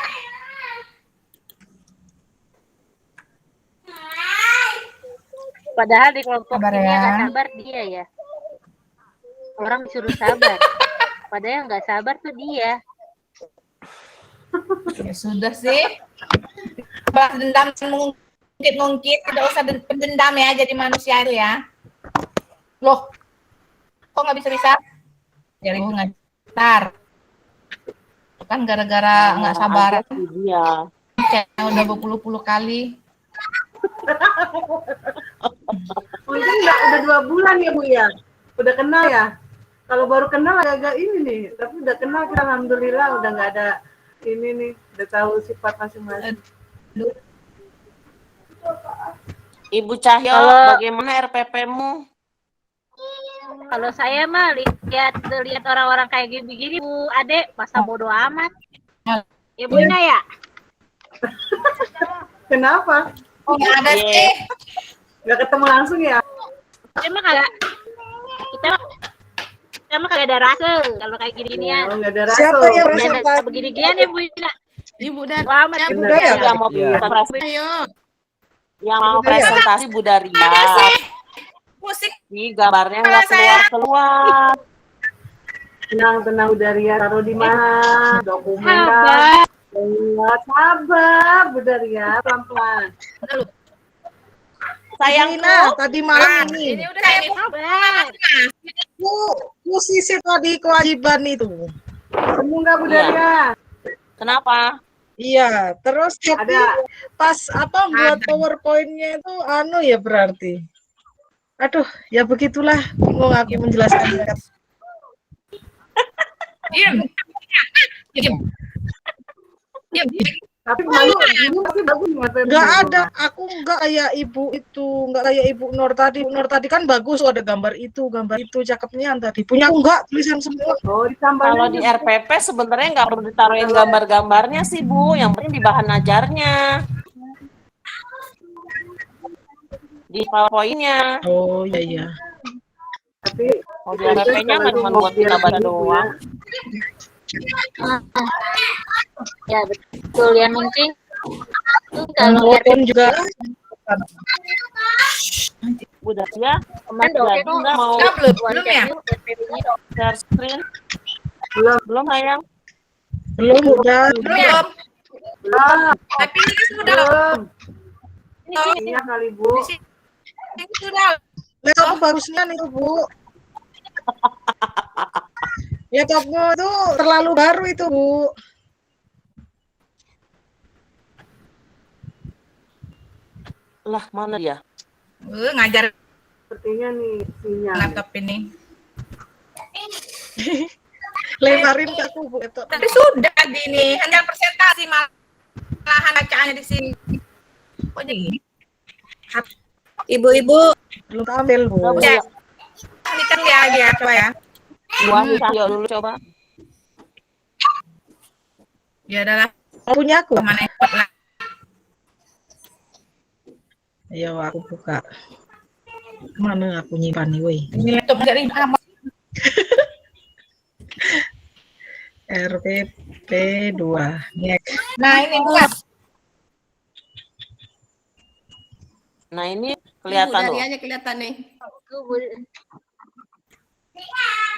Padahal di kelompok Sabar ini ya. yang nggak sabar dia ya. Orang disuruh sabar. Padahal yang nggak sabar tuh dia. Ya sudah sih. Balas dendam mungkin tidak usah pendendam ya jadi manusia itu ya. Loh, kok nggak bisa? Jadi Bu ngajar. Kan gara-gara nggak sabar. Iya. Yang udah berpuluh-puluh kali. Mungkin udah 2 bulan ya Bu ya? Udah kenal ya? Kalau baru kenal agak-agak ini nih. Tapi udah kenal kita alhamdulillah udah nggak ada ini nih. Udah tahu sifat masing-masing. Ibu Cahyo, Kalau- bagaimana RPP-mu? Kalau saya mah lihat orang-orang kayak gini Bu Ade, masa bodoh amat. Ya Bu Ina ya. Kenapa? Oh nggak ada sih. Nggak ketemu langsung ya? Kita mah kagak ada rasa kalau kayak gini-ginian. Oh, nggak ada rasa. Siapa yang Dan presentasi? begini-ginian ya Bu Ina. Ibu Daria. Bodoh amat. Bu Benar. Daria. Yang mau Iya. Ayo. yang mau presentasi Bu Daria. Ada sih. Musik Ih, gambarnya nggak keluar. Tenang Bu Daria. Taruh di mana? Dokumen. Sabar. Sabar Bu Daria. Pelan-pelan. Sayangku, Nina, tadi malam ini ini udah kayak Sabar. ku sisir tadi kewajiban itu. Ketemu nggak Bu Iya. Daria? kenapa? Iya, terus tapi Ada. pas apa buat PowerPoint-nya itu anu ya berarti. Aduh, ya begitulah. Bingung aku menjelaskan. Diam. Tapi malu tapi bagus nih. Enggak ada, aku enggak kayak ibu itu, enggak kayak Ibu Nur tadi. Ibu Nur tadi kan bagus, ada gambar itu cakepnya tadi. Punya aku enggak, tulisan semua. Oh, ditambahin. Kalau di RPP sebenarnya nggak perlu ditaruhin gambar-gambarnya sih Bu, yang penting di bahan ajarnya. Di PowerPoint-nya. Oh iya iya. Tapi Kalau di RPP-nya kan cuma buat kita baca doang. Ya betul yang penting kalau PowerPoint juga Bu Daria, kemarin jadi dosen nggak mau Belum ya? share screen? Belum sayang. belum udah. Belum. Tapi ini sudah. Iya kali Bu. Ini sudah. Laptop bagusnya nih Bu. Laptopmu itu terlalu baru itu Bu. Lah, mana dia? Ngajar Sepertinya nih sinyal. laptop ini. Lebarin ke aku, Bu. Itu. Tapi sudah di ini, hanya presentasi malahan bacaannya di sini. Kok jadi? Ibu-ibu, Belum tampil, Bu. Ya, ini kan dia coba ya. Wahyu Cahyo dulu coba. Ya adalah Punya aku. kemana yang buat lah. Ayo aku buka. Mana aku nyimpan nih, woi. Ini laptop nggak ribet amat. RPP 2. Next. Nah ini bukan. Nah, ini Bu, kelihatan dari loh. aja kelihatan nih.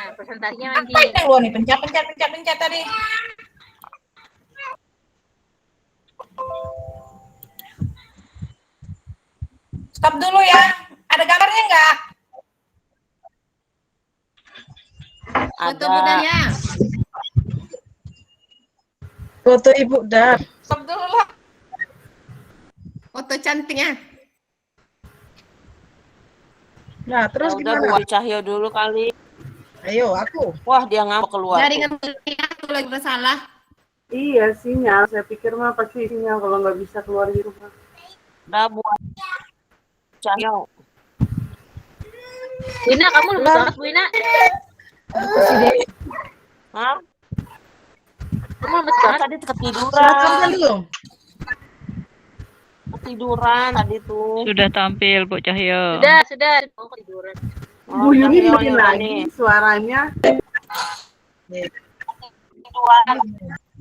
Nah, presentasinya Apa nanti. yang lu nih? Pencet tadi. Stop dulu ya. Ada gambarnya nggak? Foto Ada. Bu Dahlia. Foto Ibu Dar. Stop dulu lah. Foto cantiknya. Nah, terus Ya udah Bu gimana? Wahyu Cahyo dulu kali. Ayo aku. Wah, dia ngambek keluar. tuh. Jaringan aku lagi bersalah. Iya sinyal. Saya pikir mah pasti sinyal kalau nggak bisa keluar di rumah. Udah Bu Wahyu Cahyo. Bu Ina, kamu lemes banget Bu Ina. Hah? Kamu lemes banget. Tadi Sudah ketiduran. tampil belum? Ketiduran tadi tuh. Sudah tampil Bu Cahyo. Sudah. Oh, ketiduran. Oh, Bu Yuni Cahyo bikin udah lagi nih. suaranya. Ketiduran.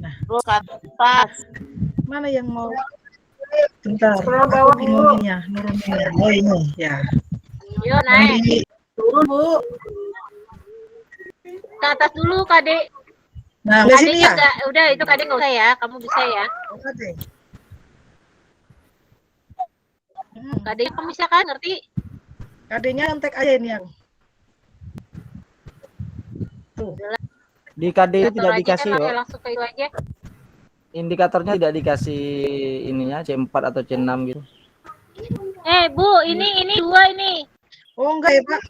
Terus ke atas. Mana yang mau? Bentar. Scroll Aku bawah, bingungin ya. Nurunin. Oh ini ya. Yuk naik. Di Turun Bu. Ke atas dulu, Kade. Nah, ke sini Kadenya ya. nggak, udah itu Kade nggak usah ya. Kamu bisa ya. Oke. Kade kamu bisa kan, ngerti? Kadenya ngetek aja ini aku. Tuh. Di KD itu Atur tidak aja dikasih kan, yo. langsung ke itu aja. Indikatornya tidak dikasih ininya C4 atau C6 gitu. Bu, ini dua ini. Oh enggak ya Pak.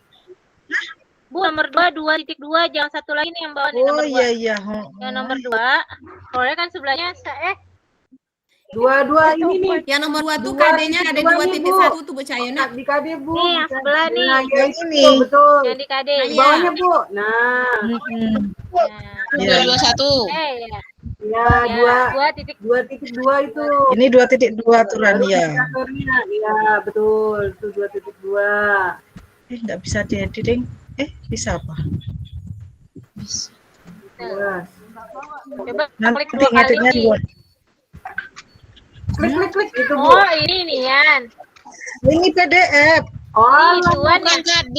Bu, nomor 2.2, jangan satu lagi nih yang bawah nih, Oh nomor 2. iya iya. Yang nomor 2, soalnya kan sebelahnya Dua ini nih. Yang nomor 2 tuh Dua KD-nya ada titik dua nih, Bu. 2.1 tuh Bu Cahyo. Nah, Di KD Bu. Nih, yang sebelah nih. Nah, ya, Yang ini. itu, betul. yang di Kade. Di bawahnya Bu. Nah, Iya. 221. ya Ya, 2.2 itu. Ini 2.2 aturan Baru ya. indikatornya. Iya, betul. Itu 2.2. Enggak bisa diedit, Ding. Bisa apa? Jelas. Coba Nanti klik 2 kali. ngeditnya juga. Klik itu Bu. Oh, ini Yan. Ini PDF. Oh, Tuan Bukan yang KD,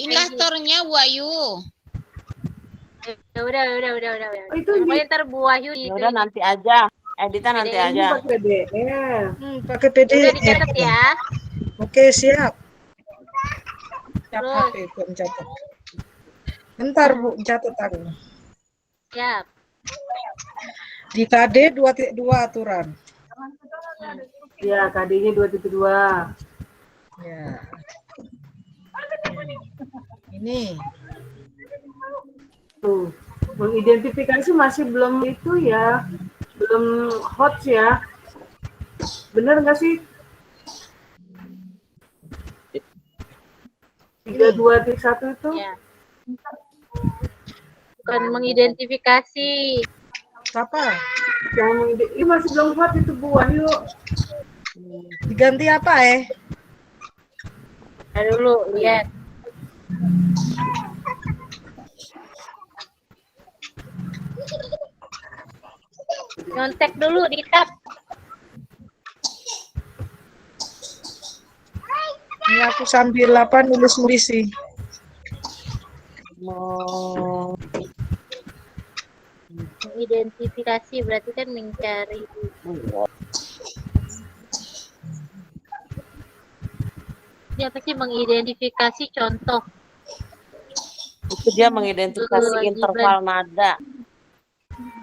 indikatornya Wahyu. Ya udah. Oh, itu Pokoknya ntar Bu Wahyu Ya itu. udah nanti aja. Editan nanti Ini aja. pakai PDF. Pakai Udah PDF. dicatat ya. Oke, siap. Terus. HP Bu, mencatat. Bentar Bu, catat aku. Siap. Di KD 2.2 aturan. Ya, KD-nya 2.2. Ya. Ini. Tuh. Mengidentifikasi masih belum itu ya. Belum hot ya. Bener nggak sih? 32.1 itu? Ya. Bukan mengidentifikasi. Apa? Ini masih belum hot itu Bu Wahyu. Diganti apa Ayo dulu, lihat. Nyontek dulu di tab. Ini aku sambil nulis sih. Mengidentifikasi berarti kan mencari. Ini apa sih mengidentifikasi contoh? Itu dia mengidentifikasi interval nada.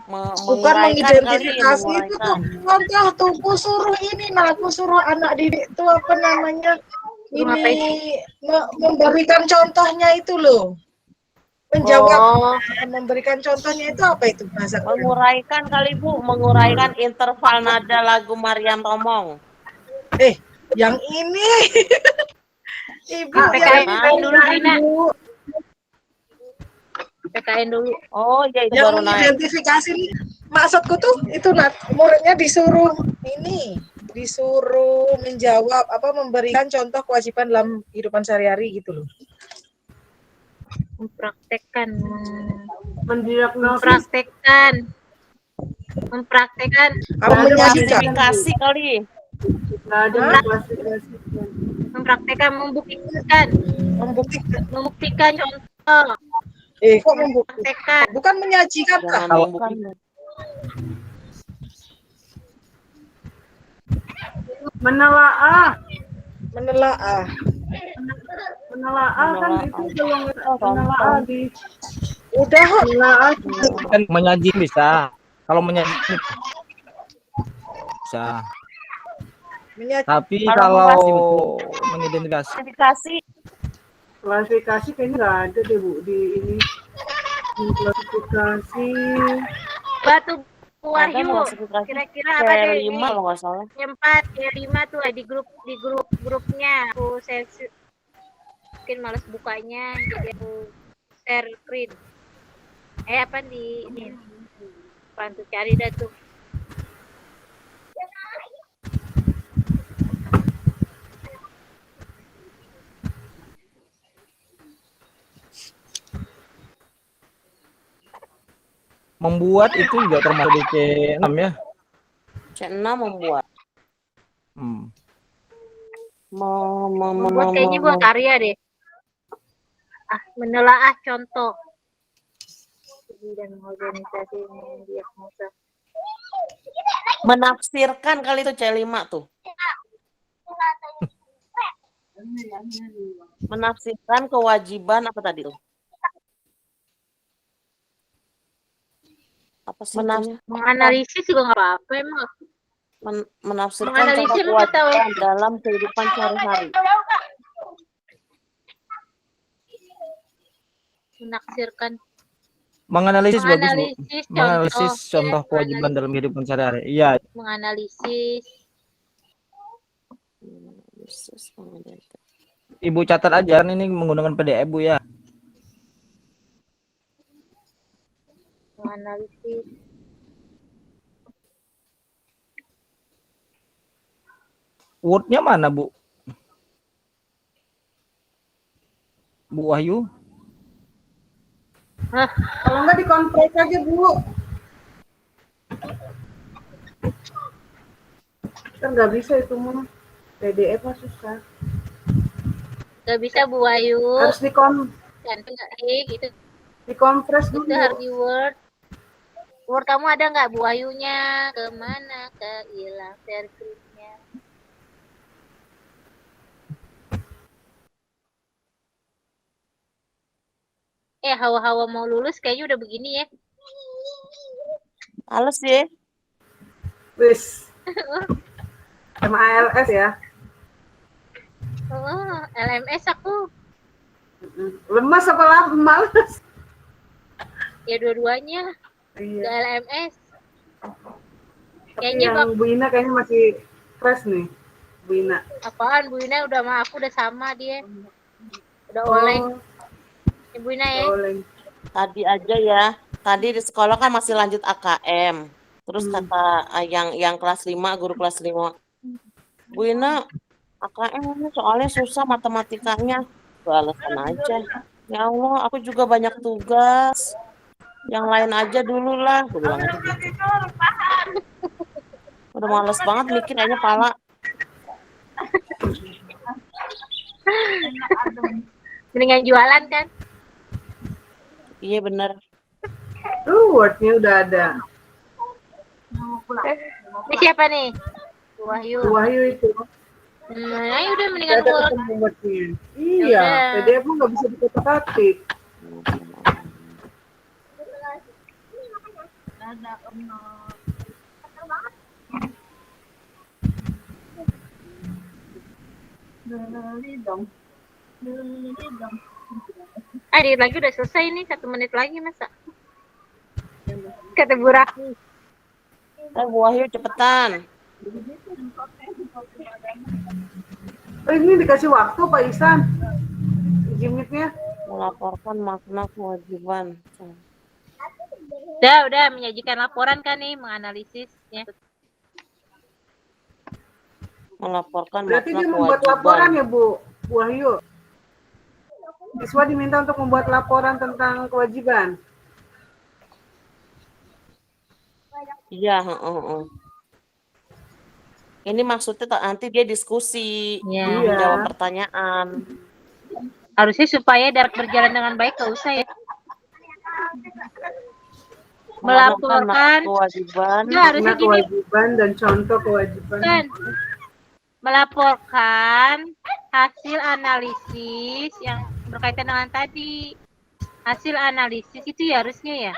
Bukan menguraikan kali, mengidentifikasi itu tuh. menguraikan. Contoh tuh, aku suruh ini, nah aku suruh anak didik tuh apa namanya, ini memberikan contohnya itu loh. Menjawab, Oh, memberikan contohnya itu apa itu bahasa Korea? Menguraikan kali Bu, menguraikan interval nada lagu Mariam Tomong. Yang ini. Ibu PKN yang dulu, Dina. Bu. PKN dulu. Oh iya itu Yang baru naik. mengidentifikasi nih, maksudku tuh itu muridnya disuruh menjawab memberikan contoh kewajiban dalam kehidupan sehari-hari gitu loh. Mempraktekkan. Apa menyajikan? Klasifikasi kali. Nggak ada klasifikasi. Mempraktekkan, membuktikan contoh. Kok membuktikan? Praktekkan. Bukan menyajikan kah? Jangan membuktikan. Menelaah kan itu belum menelaah di Udah kok. menelaah. Kan menyaji bisa. Kalau menyaji bisa. Tapi kalau mengidentifikasi Klasifikasi kayaknya nggak ada deh Bu di ini. Klasifikasi Batu Wahyu. Kira-kira apa deh ini? Kalau nggak salah. Yang 4, yang 5 tuh di grupnya. Saya mungkin males bukanya, jadi aku share screen. Apa di ini? Bantu cari dah tuh. membuat itu juga termasuk di C6 ya. C6 membuat. Membuat kayaknya buat karya deh. Menelaah contoh. Dan organisasi diagnosa. Menafsirkan kali itu C5 tuh. Menafsirkan kewajiban apa tadi tuh? Apa sih? Menganalisis juga nggak apa-apa emang. Menafsirkan contoh kewajiban dalam kehidupan sehari-hari. Menganalisis bagus Bu. Menganalisis contoh kewajiban dalam kehidupan sehari-hari. Iya. Menganalisis. Ibu catat aja, ini menggunakan PDF Bu ya. Menganalisis. Word-nya mana Bu? Bu Wahyu? kalau nggak dikompres aja Bu. Kan nggak bisa itu mah. PDF mah susah. Nggak bisa Bu Wahyu. Harus Gitu. dikompres dulu. Itu harus di Word. Word kamu ada nggak Bu Wahyunya? Kemana? Hilang share screen-nya. Hawa-hawa mau lulus kayaknya udah begini ya. Males ya. Wis. Sama ALS ya. LMS aku. Lemas apa males? Ya dua-duanya. Iya. LMS. Kayaknya yang Bu Ina kayaknya masih fresh nih. Bu Ina. Apaan Bu Ina udah sama aku udah sama dia. Udah oleng. Ibu Ina ya. Tadi aja ya. Tadi di sekolah kan masih lanjut AKM. Terus kata yang kelas 5, guru kelas 5. Bu Ina, AKM ini soalnya susah matematikanya. Alasan aja. Ya Allah, aku juga banyak tugas. Yang lain aja dulu lah. Gue bilang aja gitu. Udah males banget mikir kayaknya pala. Mendingan jualan kan? Iya bener. Word-nya udah ada. Ini siapa nih? Bu Wahyu. Bu Wahyu itu. Ayo udah mendingan Word. Iya, PDF mah nggak bisa dikotak-katik. Adik lagi udah selesai nih, 1 menit lagi masa. Kata Bu Rahmi. Bu Wahyu cepetan. Oh, ini dikasih waktu Pak Ihsan. Jimitnya. Melaporkan makna kewajiban. Udah menyajikan laporan kan nih, menganalisisnya. Melaporkan Berarti makna dia membuat laporan kewajiban. ya Bu Wahyu. Siswa diminta untuk membuat laporan tentang kewajiban. Iya, Ini maksudnya nanti dia diskusi, Iya. menjawab pertanyaan. Harusnya supaya dapat berjalan dengan baik, gak usah ya. Melaporkan kewajiban. Nah, harusnya Makna gini, kewajiban dan contoh kewajiban. kan. Melaporkan hasil analisis yang berkaitan dengan tadi. Hasil analisis itu ya harusnya ya.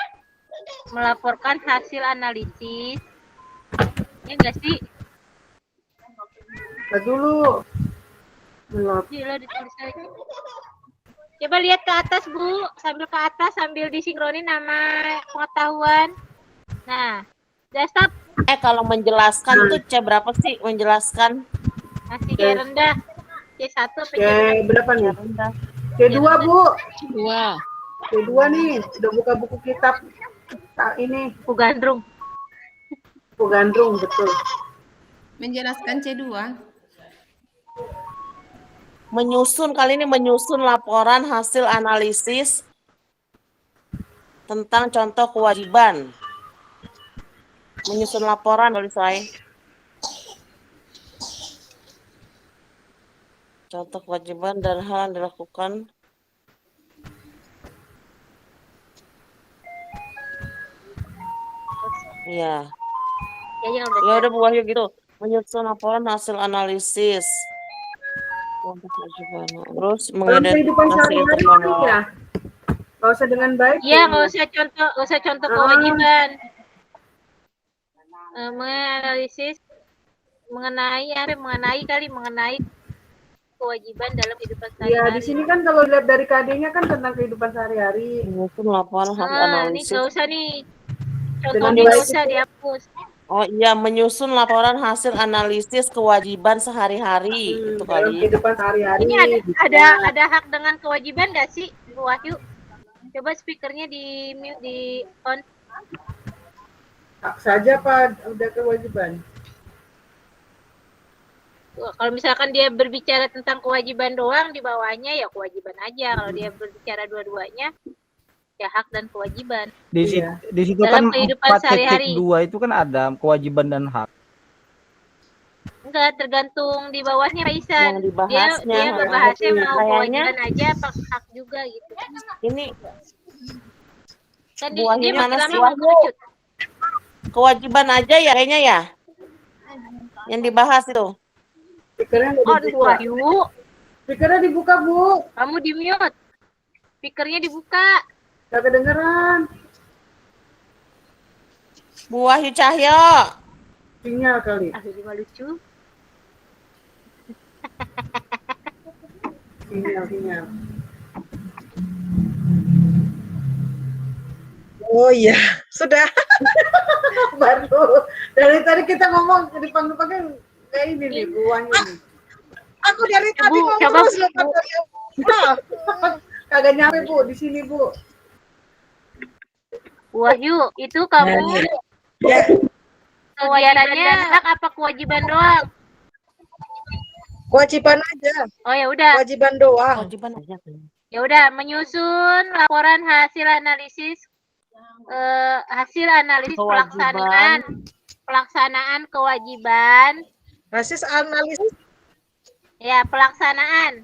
Melaporkan hasil analisis. Ya enggak sih? Dulu. Gila, ditulis lagi. Coba lihat ke atas, Bu. Sambil ke atas, sambil disinkronin nama pengetahuan. Nah, udah stop. Kalau menjelaskan tuh C berapa sih menjelaskan? Masih C rendah. C1 apa C berapa nih? Rendah. C2, Bu. 2. C2 nih. Udah buka buku kitab. Ini. Bu Gandrung. Bu Gandrung, betul. Menjelaskan C2. Kali ini menyusun laporan hasil analisis tentang contoh kewajiban. Menyusun laporan tulis saya. Contoh kewajiban dan hal yang dilakukan. Iya. Ya udah Bu Wahyu gitu. Menyusun laporan hasil analisis. Contoh kewajiban. Terus mengidentifikasi internal. Ya. Gak usah dengan baik. Iya, nggak usah contoh kewajiban. Menganalisis mengenai kewajiban dalam kehidupan sehari-hari. Ya, di sini kan kalau lihat dari KD-nya kan tentang kehidupan sehari-hari. Menyusun laporan hasil Ini analisis. nggak usah nih. Contohnya nggak usah dihapus. Oh iya, menyusun laporan hasil analisis kewajiban sehari-hari itu Dalam kali. kehidupan sehari-hari. Ini ada hak dengan kewajiban nggak sih, Bu Wahyu? Coba speakernya di mute, di on. Hak saja Pak, udah kewajiban. Kalau misalkan dia berbicara tentang kewajiban doang, di bawahnya ya kewajiban aja. Kalau dia berbicara dua-duanya, ya hak dan kewajiban. Di situ Dalam kan kehidupan 4.2 sehari-hari. itu kan ada kewajiban dan hak. Enggak, tergantung di bawahnya Pak Ihsan. Yang dibahasnya, Dia berbahasnya mau kayaknya kewajiban aja apa hak juga gitu. Ini Kan Bu Wahyu dia mana makin sih? lama mau kerucut. Kewajiban aja ya kayaknya ya. Yang dibahas itu. Speakernya nggak Oh, Bu dibuka. Wahyu, Speakernya dibuka, Bu. kamu di mute. Speakernya dibuka. Gak kedengeran. Bu Wahyu Cahyo. Sinyal kali. Ah, ini mah lucu. Sinyal. Oh iya, sudah. Baru. Dari tadi kita ngomong dipanggil-panggil kayak ini nih, Bu Wahyu nih. Aku dari tadi Bu, ngomong coba, terus loh, Pak. Kagak nyampe, Bu, di sini, Bu. Bu Wahyu, itu kamu kewajibannya hak apa kewajiban doang? Kewajiban aja, Oh ya udah. kewajiban doang. Kewajiban aja. Ya udah, menyusun laporan hasil analisis Kewajiban. pelaksanaan kewajiban. Basis analisis Ya, pelaksanaan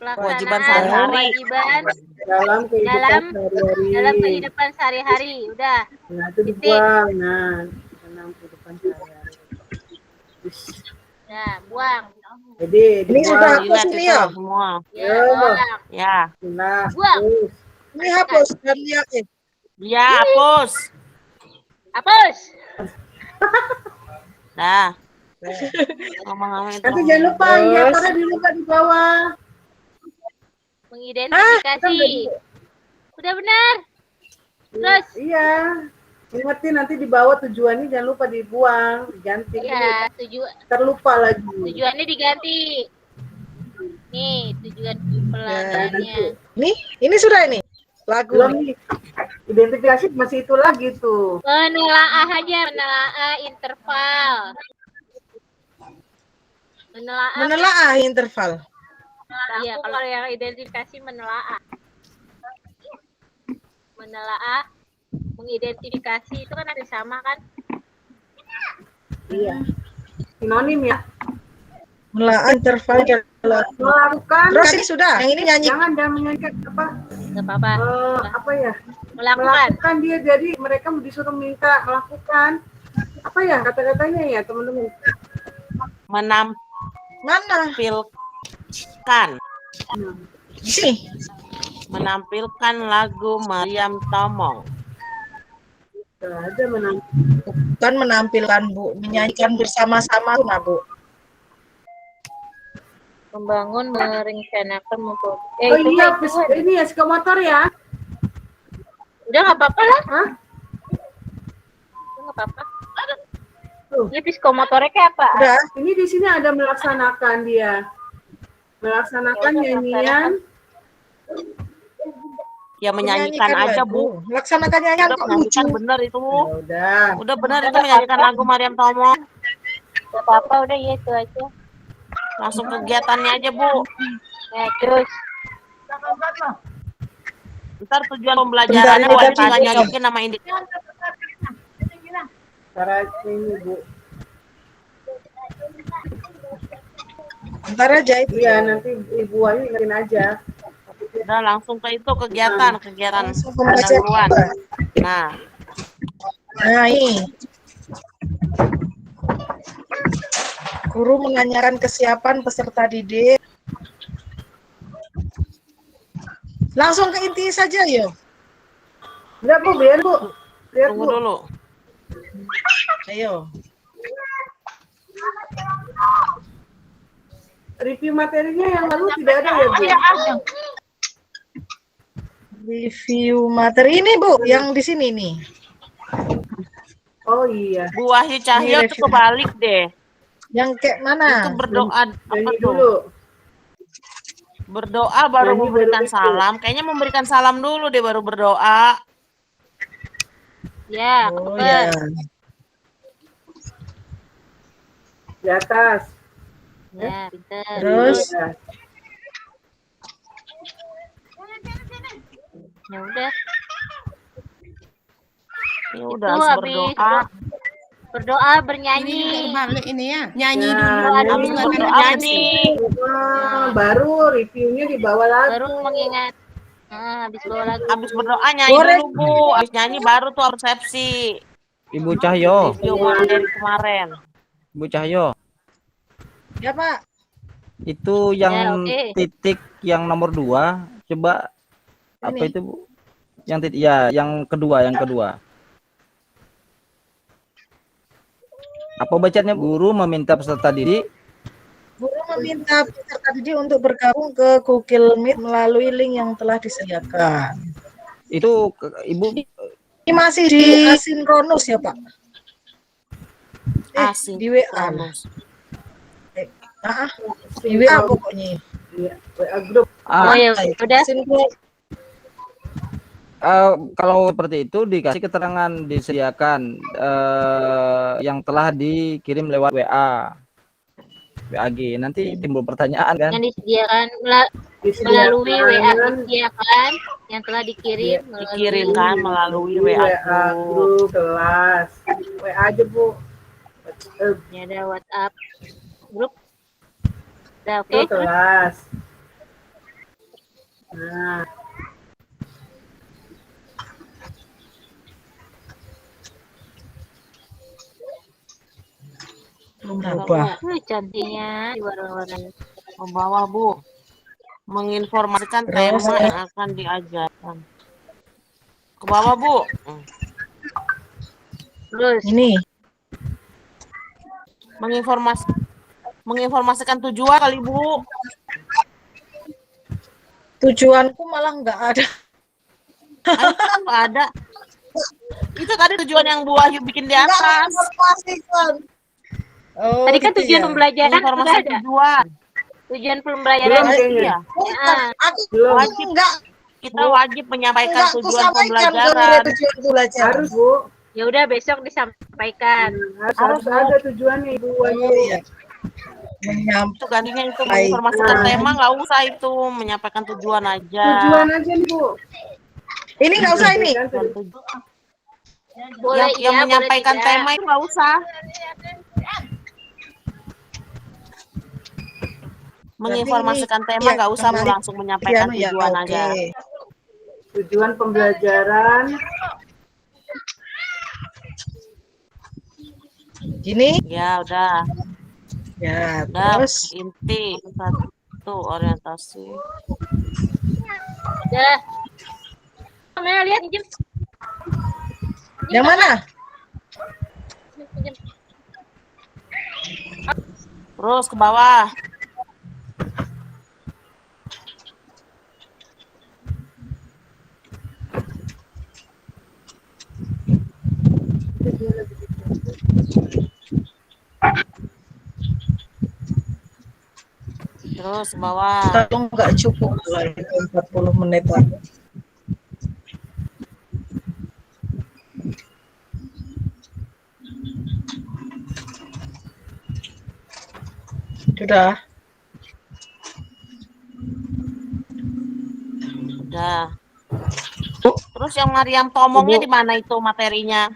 Kewajiban sehari-hari. kewajiban Dalam kehidupan dalam sehari-hari. kehidupan sehari-hari. Udah. Nah, itu dibuang. Nah, dalam kehidupan sehari-hari. Nah, buang. Jadi, ini sudah dibuang. hapus Dilihat ini itu ya. semua. Ya, Ya. buang. Ya. Nah, Buang. terus. Ini hapus dan lihat Ya, hapus. Hapus. Dah. Ngomong-ngomong itu. Nanti jangan lupa indikatornya dibuka di bawah. Mengidentifikasi. Udah benar. Terus. Iya. Ingetin nanti di bawah tujuannya jangan lupa dibuang, diganti. Iya, terlupa lagi. Tujuannya diganti. Nih, tujuan pelajarannya. Ini sudah ini. Lagu. Belum nih. Identifikasi masih itu lagi tuh. Menelaah aja, menelaah interval. Menelaah interval. Iya, kalau yang identifikasi menelaah. Menelaah, mengidentifikasi itu kan ada sama kan? Iya. Sinonim ya. Menelaah interval Melakukan. Terus ini sudah. Yang ini nyanyi. Jangan menyanyikan apa? Enggak apa-apa. Apa ya? Melakukan dia, jadi mereka disuruh minta melakukan apa ya kata-katanya ya teman-teman? Menampilkan. Sini. Menampilkan lagu Mariam Tomong. Ada Bukan menampilkan Bu, menyanyikan bersama-sama tuh, Bu. membangun, merencanakan, oh iya, ini ya psikomotor ya. Udah nggak apa-apa lah. Hah? Nggak apa-apa. Ini psikomotornya kayak apa? Udah. Ini di sini ada melaksanakan dia. Melaksanakan nyanyian. Ya menyanyikan aja Bu. Melaksanakan nyanyian udah menyanyikan bener itu. Ya, udah bener itu menyanyikan lagu Mariam Tomong. Gak apa-apa, udah ya itu aja. Langsung kegiatannya aja Bu. Ya terus. Ntar tujuan pembelajarannya wajib nyanyiin nama indikator. Cara ini Bu. Ntar aja itu. Iya, nanti Ibu Ayu ingetin aja. Udah langsung ke itu kegiatan pendahuluan. Nah ini guru menanyakan kesiapan peserta didik. Langsung ke inti saja yuk. Enggak Bu, biar Bu. Lihat tunggu Bu. dulu. Ayo. Review materinya yang lalu tidak ada ya Bu? Review materi ini Bu, yang di sini nih. Oh iya. Bu Wahyu Cahyo itu kebalik deh. Yang kayak mana? Itu berdoa apa tuh? Dulu. Berdoa baru memberikan salam. Kayaknya memberikan salam dulu deh baru berdoa. Ya, oh, ya. Di atas. Ya, pintar. Terus ya udah. Ya udah harus berdoa. Berdoa, bernyanyi. Balik ini ya. Nyanyi Ya, dulu. Habis berdoa nih. Baru reviewnya dibawa lagi. Baru mengingat. Habis bawa lagi. Habis berdoa nyanyi dulu Bu. Habis nyanyi baru tuh resepsi. Ibu Cahyo. Review materi kemarin. Ibu Cahyo. ya Pak. Itu yang Ya, oke. titik yang nomor 2, coba apa Ini. itu Bu? Yang titik ya, yang kedua. Apa bacanya? Guru meminta peserta didik. Guru meminta peserta didik untuk bergabung ke Google Meet melalui link yang telah disediakan. Itu Ibu Ini masih di asinkronus ya Pak? Di WA. Di WA pokoknya. Iya, WA grup. Oh ya udah. Kalau seperti itu dikasih keterangan disediakan yang telah dikirim lewat WA. WAG. Nanti timbul pertanyaan kan? Yang disediakan melalui WA disediakan yang telah dikirim Dikirimkan melalui WA grup kelas. WA aja Bu. Ya ada WhatsApp grup. Udah oke. Grup kelas. Nah, Berubah. Cantiknya di warna-warna. ke bawah Bu. Menginformasikan tema yang akan diajarkan. Ke bawah Bu. Terus Ini. Menginformasikan tujuan kali Bu. Tujuanku malah nggak ada. Itu kan nggak ada. Itu tadi tujuan yang Bu Wahyu bikin di Nggak atas. menginformasikan. Oh, tadi kan gitu tujuan ya. pembelajaran sudah Menginformasikan ada. tujuan. Tujuan Belum pembelajaran kayaknya. Iya. Ah, Aku Belum. Wajib. nggak Kita wajib menyampaikan ku tujuan sampaikan ke pembelajaran. tujuan belajar. Harus, Bu. ya udah besok disampaikan. Harus ada tujuannya, Ibu Wahyu. Oh iya. Itu gantinya itu Baik. menginformasikan tema, nggak usah itu menyampaikan tujuan aja. Tujuan aja nih, Bu. Ini nggak usah ini. Dan tujuan. Boleh yang iya, boleh menyampaikan tidak. tema itu nggak usah. Menginformasikan tema iya, nggak usah, Bu, kembali langsung menyampaikan ya, tujuan oke. aja. Tujuan pembelajaran. Gini. Ya udah, Ya, udah terus inti satu orientasi. Udah. Mana lihat Jem. yang mana? Jem. Terus ke bawah. Terus ke bawah. Kalau nggak cukup 40 menit lagi. Sudah. Udah. Terus yang Mariam omongnya di mana itu materinya?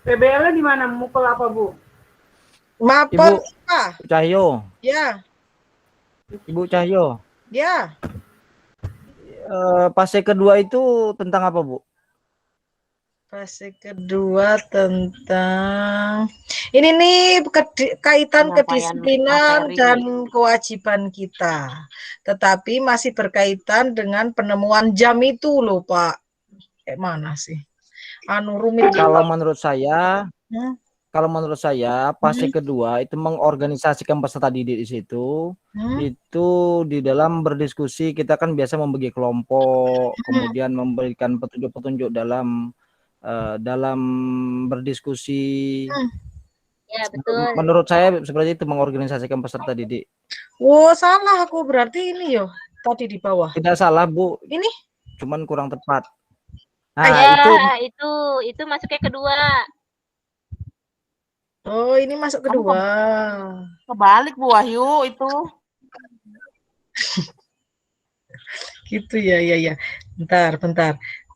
PBL-nya di mana? Mukul apa, Bu? Mapel. Ibu Cahyo, Ya, Ibu Cahyo. ya. Fase kedua itu tentang apa, Bu? Fase kedua tentang ini nih kaitan Penyampaian kedisiplinan materi. dan kewajiban kita. Tetapi masih berkaitan dengan penemuan jam itu loh, Pak. Kayak mana sih? Anu rumit. Kalau menurut saya, Hmm? fase kedua itu mengorganisasikan peserta didik di situ. Itu di dalam berdiskusi kita kan biasa membagi kelompok, kemudian memberikan petunjuk-petunjuk dalam berdiskusi. Ya, betul. Menurut saya seperti itu mengorganisasikan peserta didik. Oh, salah aku berarti ini yo. Tadi di bawah. Tidak salah, Bu. Ini? Cuman kurang tepat. Ya, Nah, itu masuknya kedua. Oh, ini masuk kedua. Kebalik Bu Wahyu itu. Gitu ya, ya. Bentar.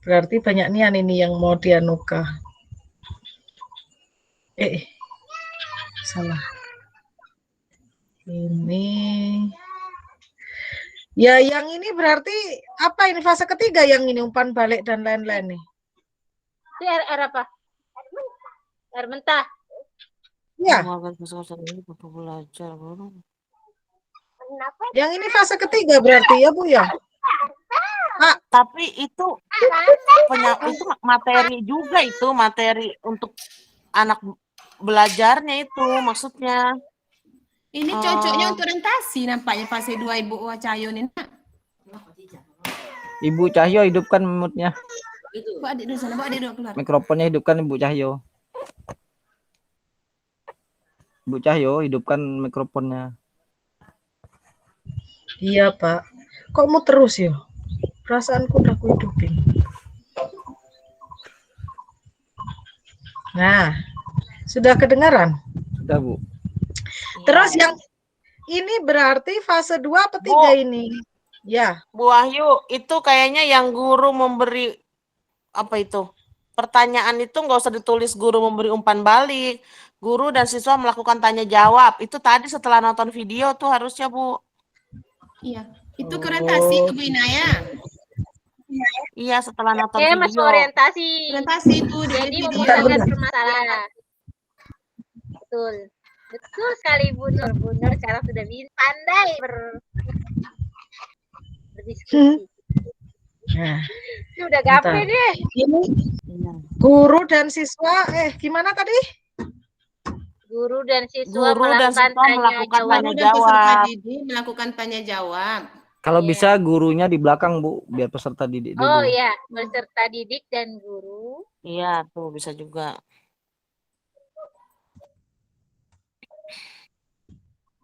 Berarti banyak nian ini yang mau dianuka. Salah. Ini. Ya, yang ini berarti apa ini fase ketiga yang ini umpan balik dan lain-lain nih. Itu R apa? R mentah. Ya. Belajar. Yang ini fase ketiga berarti ya, Bu ya? Tapi itu materi juga, itu materi untuk anak belajarnya itu maksudnya. Ini cocoknya untuk orientasi nampaknya fase 2 Ibu Cahyo ini. Ibu Cahyo hidupkan mute-nya. Bu adik dulu sana, Bu adik dulu keluar. Mikrofonnya hidupkan Ibu Cahyo. Ibu Cahyo hidupkan mikrofonnya. Iya, Pak. Kok mau terus ya? Perasaanku udah aku hidupin. Nah, sudah kedengaran? Sudah, Bu. Terus yang ini berarti fase 2 apa 3 ini? Ya. Bu Wahyu, itu kayaknya yang guru memberi apa itu? Pertanyaan itu nggak usah ditulis guru memberi umpan balik. Guru dan siswa melakukan tanya jawab. Itu tadi setelah nonton video tuh harusnya, Bu. Iya, itu orientasi ke Bu Inaya. Iya, setelah nonton Masuk video. orientasi. Orientasi itu di Jadi video. memecahkan permasalahan. Betul. Betul sekali Bu Nur. Bu Nur sekarang sudah pandai berdiskusi. Nah, Ini udah bentar. gape deh. Ini guru dan siswa, gimana tadi? Guru dan siswa Guru dan melakukan siswa melakukan tanya Guru jawab. dan peserta jawab. didik melakukan tanya jawab. Kalau Iya. bisa gurunya di belakang, Bu, biar peserta didik dulu. Oh iya, peserta didik dan guru. Iya, tuh bisa juga.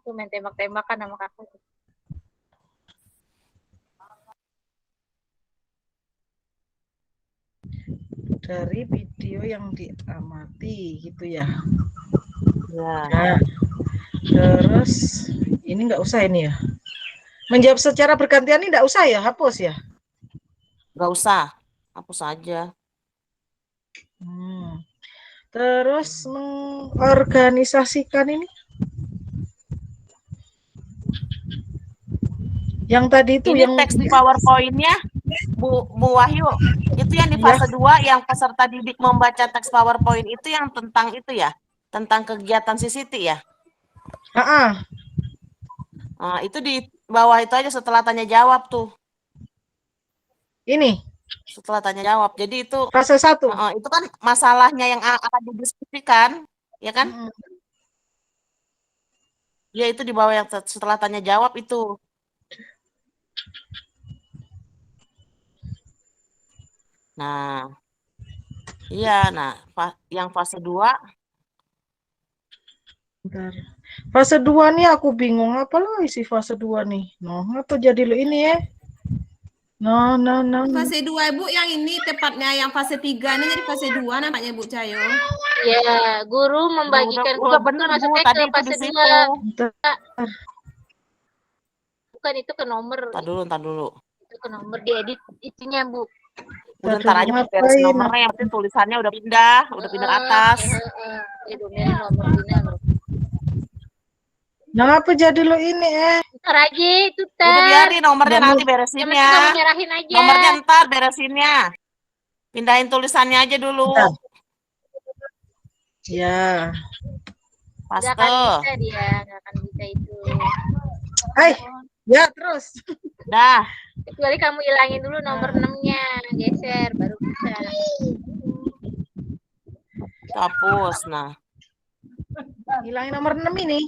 Tuh main tembak-tembakan sama kakak. Dari video yang diamati gitu ya. Ya. Nah, terus ini nggak usah ini ya. Menjawab secara bergantian ini nggak usah ya, hapus ya. Nggak usah. Hapus aja. Terus mengorganisasikan ini. Yang tadi itu Ini yang teks di PowerPoint-nya, Bu Wahyu, itu yang di fase 2 yang peserta didik membaca teks PowerPoint itu yang tentang itu ya, tentang kegiatan si Siti ya. Nah, itu di bawah itu aja setelah tanya jawab tuh. Ini setelah tanya jawab. Jadi itu fase 1. Itu kan masalahnya yang akan didiskusikan, ya kan? Ya itu di bawah yang setelah tanya jawab itu. Nah, iya, yang fase 2. Bentar. Fase 2 nih aku bingung apa loh isi fase 2 nih. Apa jadi lo ini ya? Fase 2 Ibu yang ini tepatnya yang fase 3 ini jadi fase 2 nampaknya Bu Cahyo. Ya, guru membagikan udah kelompok bener, Bu, masuknya tadi ke itu fase di situ. 2. Bukan itu ke nomor. Ntar dulu. Itu ke nomor diedit itunya, Bu. Udah ntar aja beres nomornya, yang penting tulisannya udah pindah ke atas. Nomor pindah loh. Apa jadi lo ini Ntar aja itu Udah biarin nomornya nanti beresinnya. Kamu nyerahin aja. Nomornya ntar beresinnya. Pindahin tulisannya aja dulu. Bentar. Ya. Paste. Nggak akan bisa dia, nggak akan bisa itu. Ya terus. Dah. Kecuali kamu hilangin dulu nomor 6-nya, geser baru bisa. Hapus, nah. Hilangin nomor 6 ini.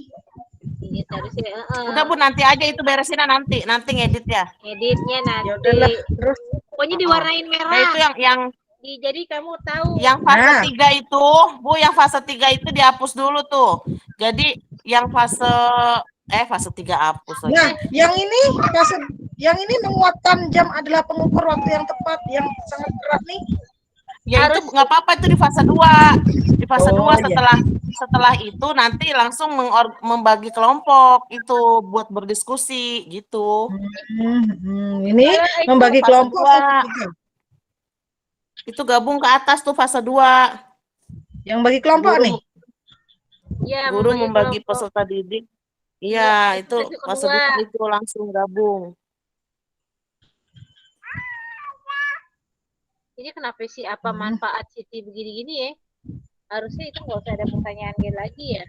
Iya, harusnya. Udah Bu, nanti aja itu beresinnya nanti ngedit ya. Editnya nanti. Ya udahlah, terus. Pokoknya diwarnain merah. Nah, itu yang jadi kamu tahu. Yang fase 3 itu, Bu, yang fase 3 itu dihapus dulu tuh. Jadi yang fase 3 hapus lagi. Nah, yang ini menguatkan jam adalah pengukur waktu yang tepat yang sangat berat nih. Ya itu nggak apa-apa, itu di fase 2. Di fase 2 setelah itu nanti langsung membagi kelompok itu buat berdiskusi gitu. Ini membagi kelompok. Itu gabung ke atas tuh fase 2. Yang bagi kelompok nih. Ya, Guru membagi peserta didik. Iya, itu fase 2 itu langsung gabung. Ini kenapa sih apa manfaat Siti begini-gini ya? Harusnya itu nggak usah ada pertanyaan dia lagi ya.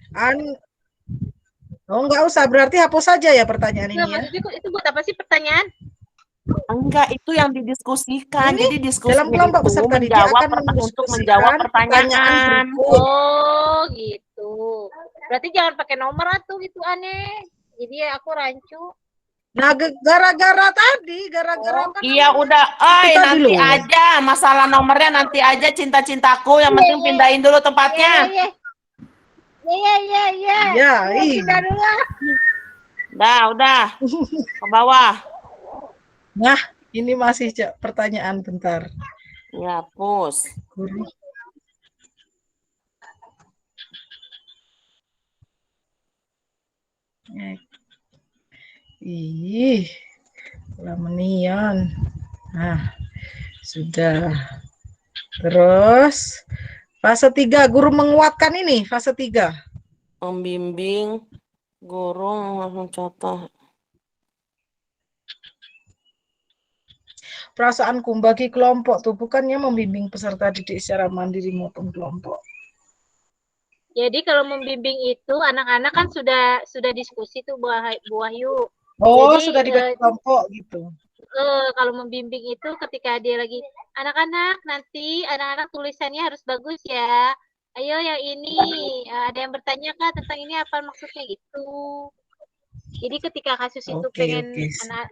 Nggak usah, berarti hapus saja ya pertanyaan ini ya. Itu buat apa sih pertanyaan? Enggak, itu yang didiskusikan. Jadi diskusi dalam kelompok peserta didik akan untuk menjawab pertanyaan. Oh, gitu. Berarti jangan pakai nomor atuh gitu aneh. Jadi aku rancu. Nah, gara-gara apa? Iya udah, nanti aja masalah nomornya nanti aja cinta-cintaku, yang penting pindahin dulu tempatnya. Iya. Pindah dulu. Udah. Ke bawah. Nah, ini masih pertanyaan bentar. Ya, hapus. Lamenian. Nah, sudah. Terus fase 3 guru menguatkan ini, fase 3. Membimbing guru mencontoh. Perasaanku bagi kelompok tuh bukannya membimbing peserta didik secara mandiri maupun kelompok. Jadi kalau membimbing itu anak-anak kan sudah diskusi tuh Bu Wahyu. Oh, jadi, sudah dibagi kelompok gitu. kalau membimbing itu ketika dia lagi anak-anak nanti anak-anak tulisannya harus bagus ya. Ayo yang ini ada yang bertanya kah tentang ini apa maksudnya gitu. Jadi ketika kasus itu pengen anak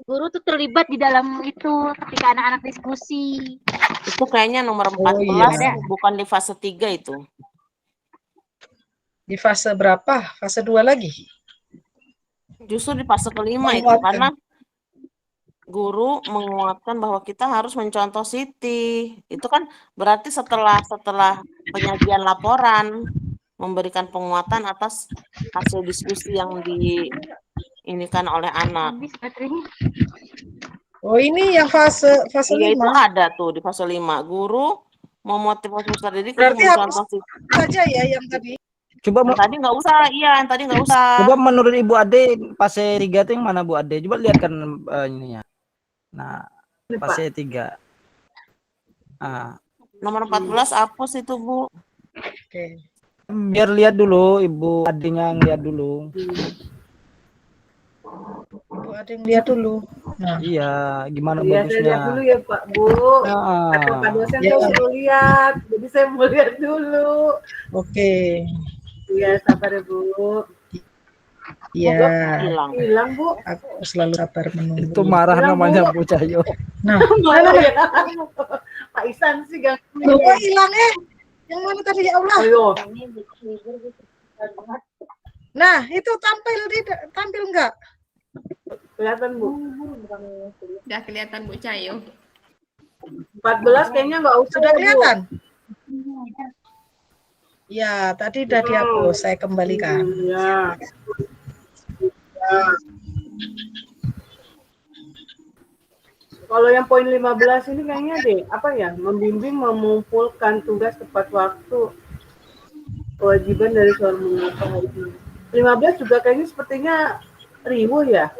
guru tuh terlibat di dalam itu ketika anak-anak diskusi. Itu kayaknya nomor 14 bukan di fase 3 itu. Di fase berapa? Fase 2 lagi? Justru di fase kelima itu karena guru menguatkan bahwa kita harus mencontoh Siti. Itu kan berarti setelah penyajian laporan memberikan penguatan atas hasil diskusi yang diinikan oleh anak. Oh, ini yang fase Iya, 5. itu ada tuh di fase 5. Guru memotivasi peserta didik untuk Berarti harus mencontoh Siti. saja ya yang tadi. Coba Yang tadi nggak usah, yang tadi nggak usah. coba menurut Ibu Ade fase 3 itu yang mana Bu Ade? Coba lihat kan ininya. Nah, fase 3. Nomor 14 hapus itu, Bu. Oke. Biar lihat dulu Ibu Adenya lihat dulu. Ibu ada yang lihat dulu. Nah, Iya, gimana Iya, saya lihat bagusnya? dulu ya Pak Bu. Kata Pak dosen tuh suruh lihat, jadi saya mau lihat dulu. oke. Iya, sabar ya Bu. Iya, Hilang Bu. aku selalu sabar menunggu. Itu marah Hilang, namanya Bu. Bu Cahyo. Nah, Mana ya? Pak Isan sih gak. loh, kok hilang Yang mana tadi ya Allah? Ayo. Nah, itu tampil enggak? Kelihatan Bu. Udah kelihatan Bu Cahyo. 14 kayaknya nggak usah. Sudah Bu. kelihatan? Ya, tadi udah dihapus. Saya kembalikan. Ya. Kalau yang poin 15 ini kayaknya deh, apa ya? Membimbing mengumpulkan tugas tepat waktu. Kewajiban dari seorang pengusaha itu. 15 juga kayaknya sepertinya riuh ya.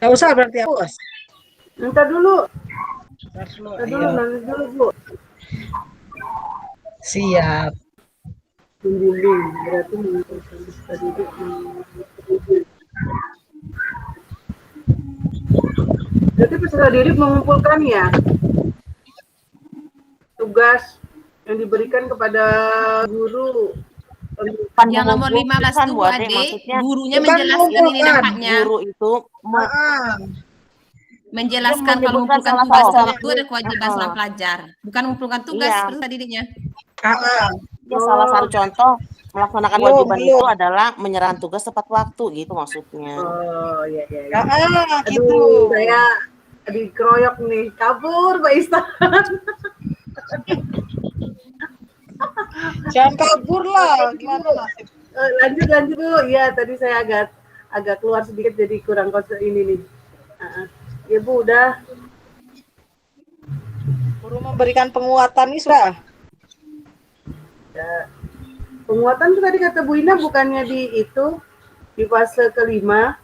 Nggak usah berarti hapus. Minta dulu. Ayo. Nanti dulu Bu. Siap. Membimbing berarti mengumpulkan peserta didik. Berarti peserta didik mengumpulkan ya tugas yang diberikan kepada guru. Yang nomor 15 kan tuh Bu Bu Ade, Ade, maksudnya gurunya bukan menjelaskan ini mengumpulkan. dampaknya. guru itu Menjelaskan Dia kalau menyebutkan mengumpulkan salah tugas satu. itu ada kewajiban seorang pelajar. Bukan mengumpulkan tugas Iya. peserta didiknya. ya, salah satu contoh melaksanakan Belum, wajiban belum. itu adalah menyerahkan tugas tepat waktu gitu maksudnya. Oh iya iya. Ya, Aduh, gitu. saya dikeroyok nih, kabur Pak Istan. Jangan kabur lah. Gimana nasib? Lanjut Bu. Iya, tadi saya agak keluar sedikit jadi kurang konsen ini nih. Ya Bu, udah. Guru memberikan penguatan ini sudah. Ya. Penguatan tuh tadi kata Bu Ina bukannya di fase kelima.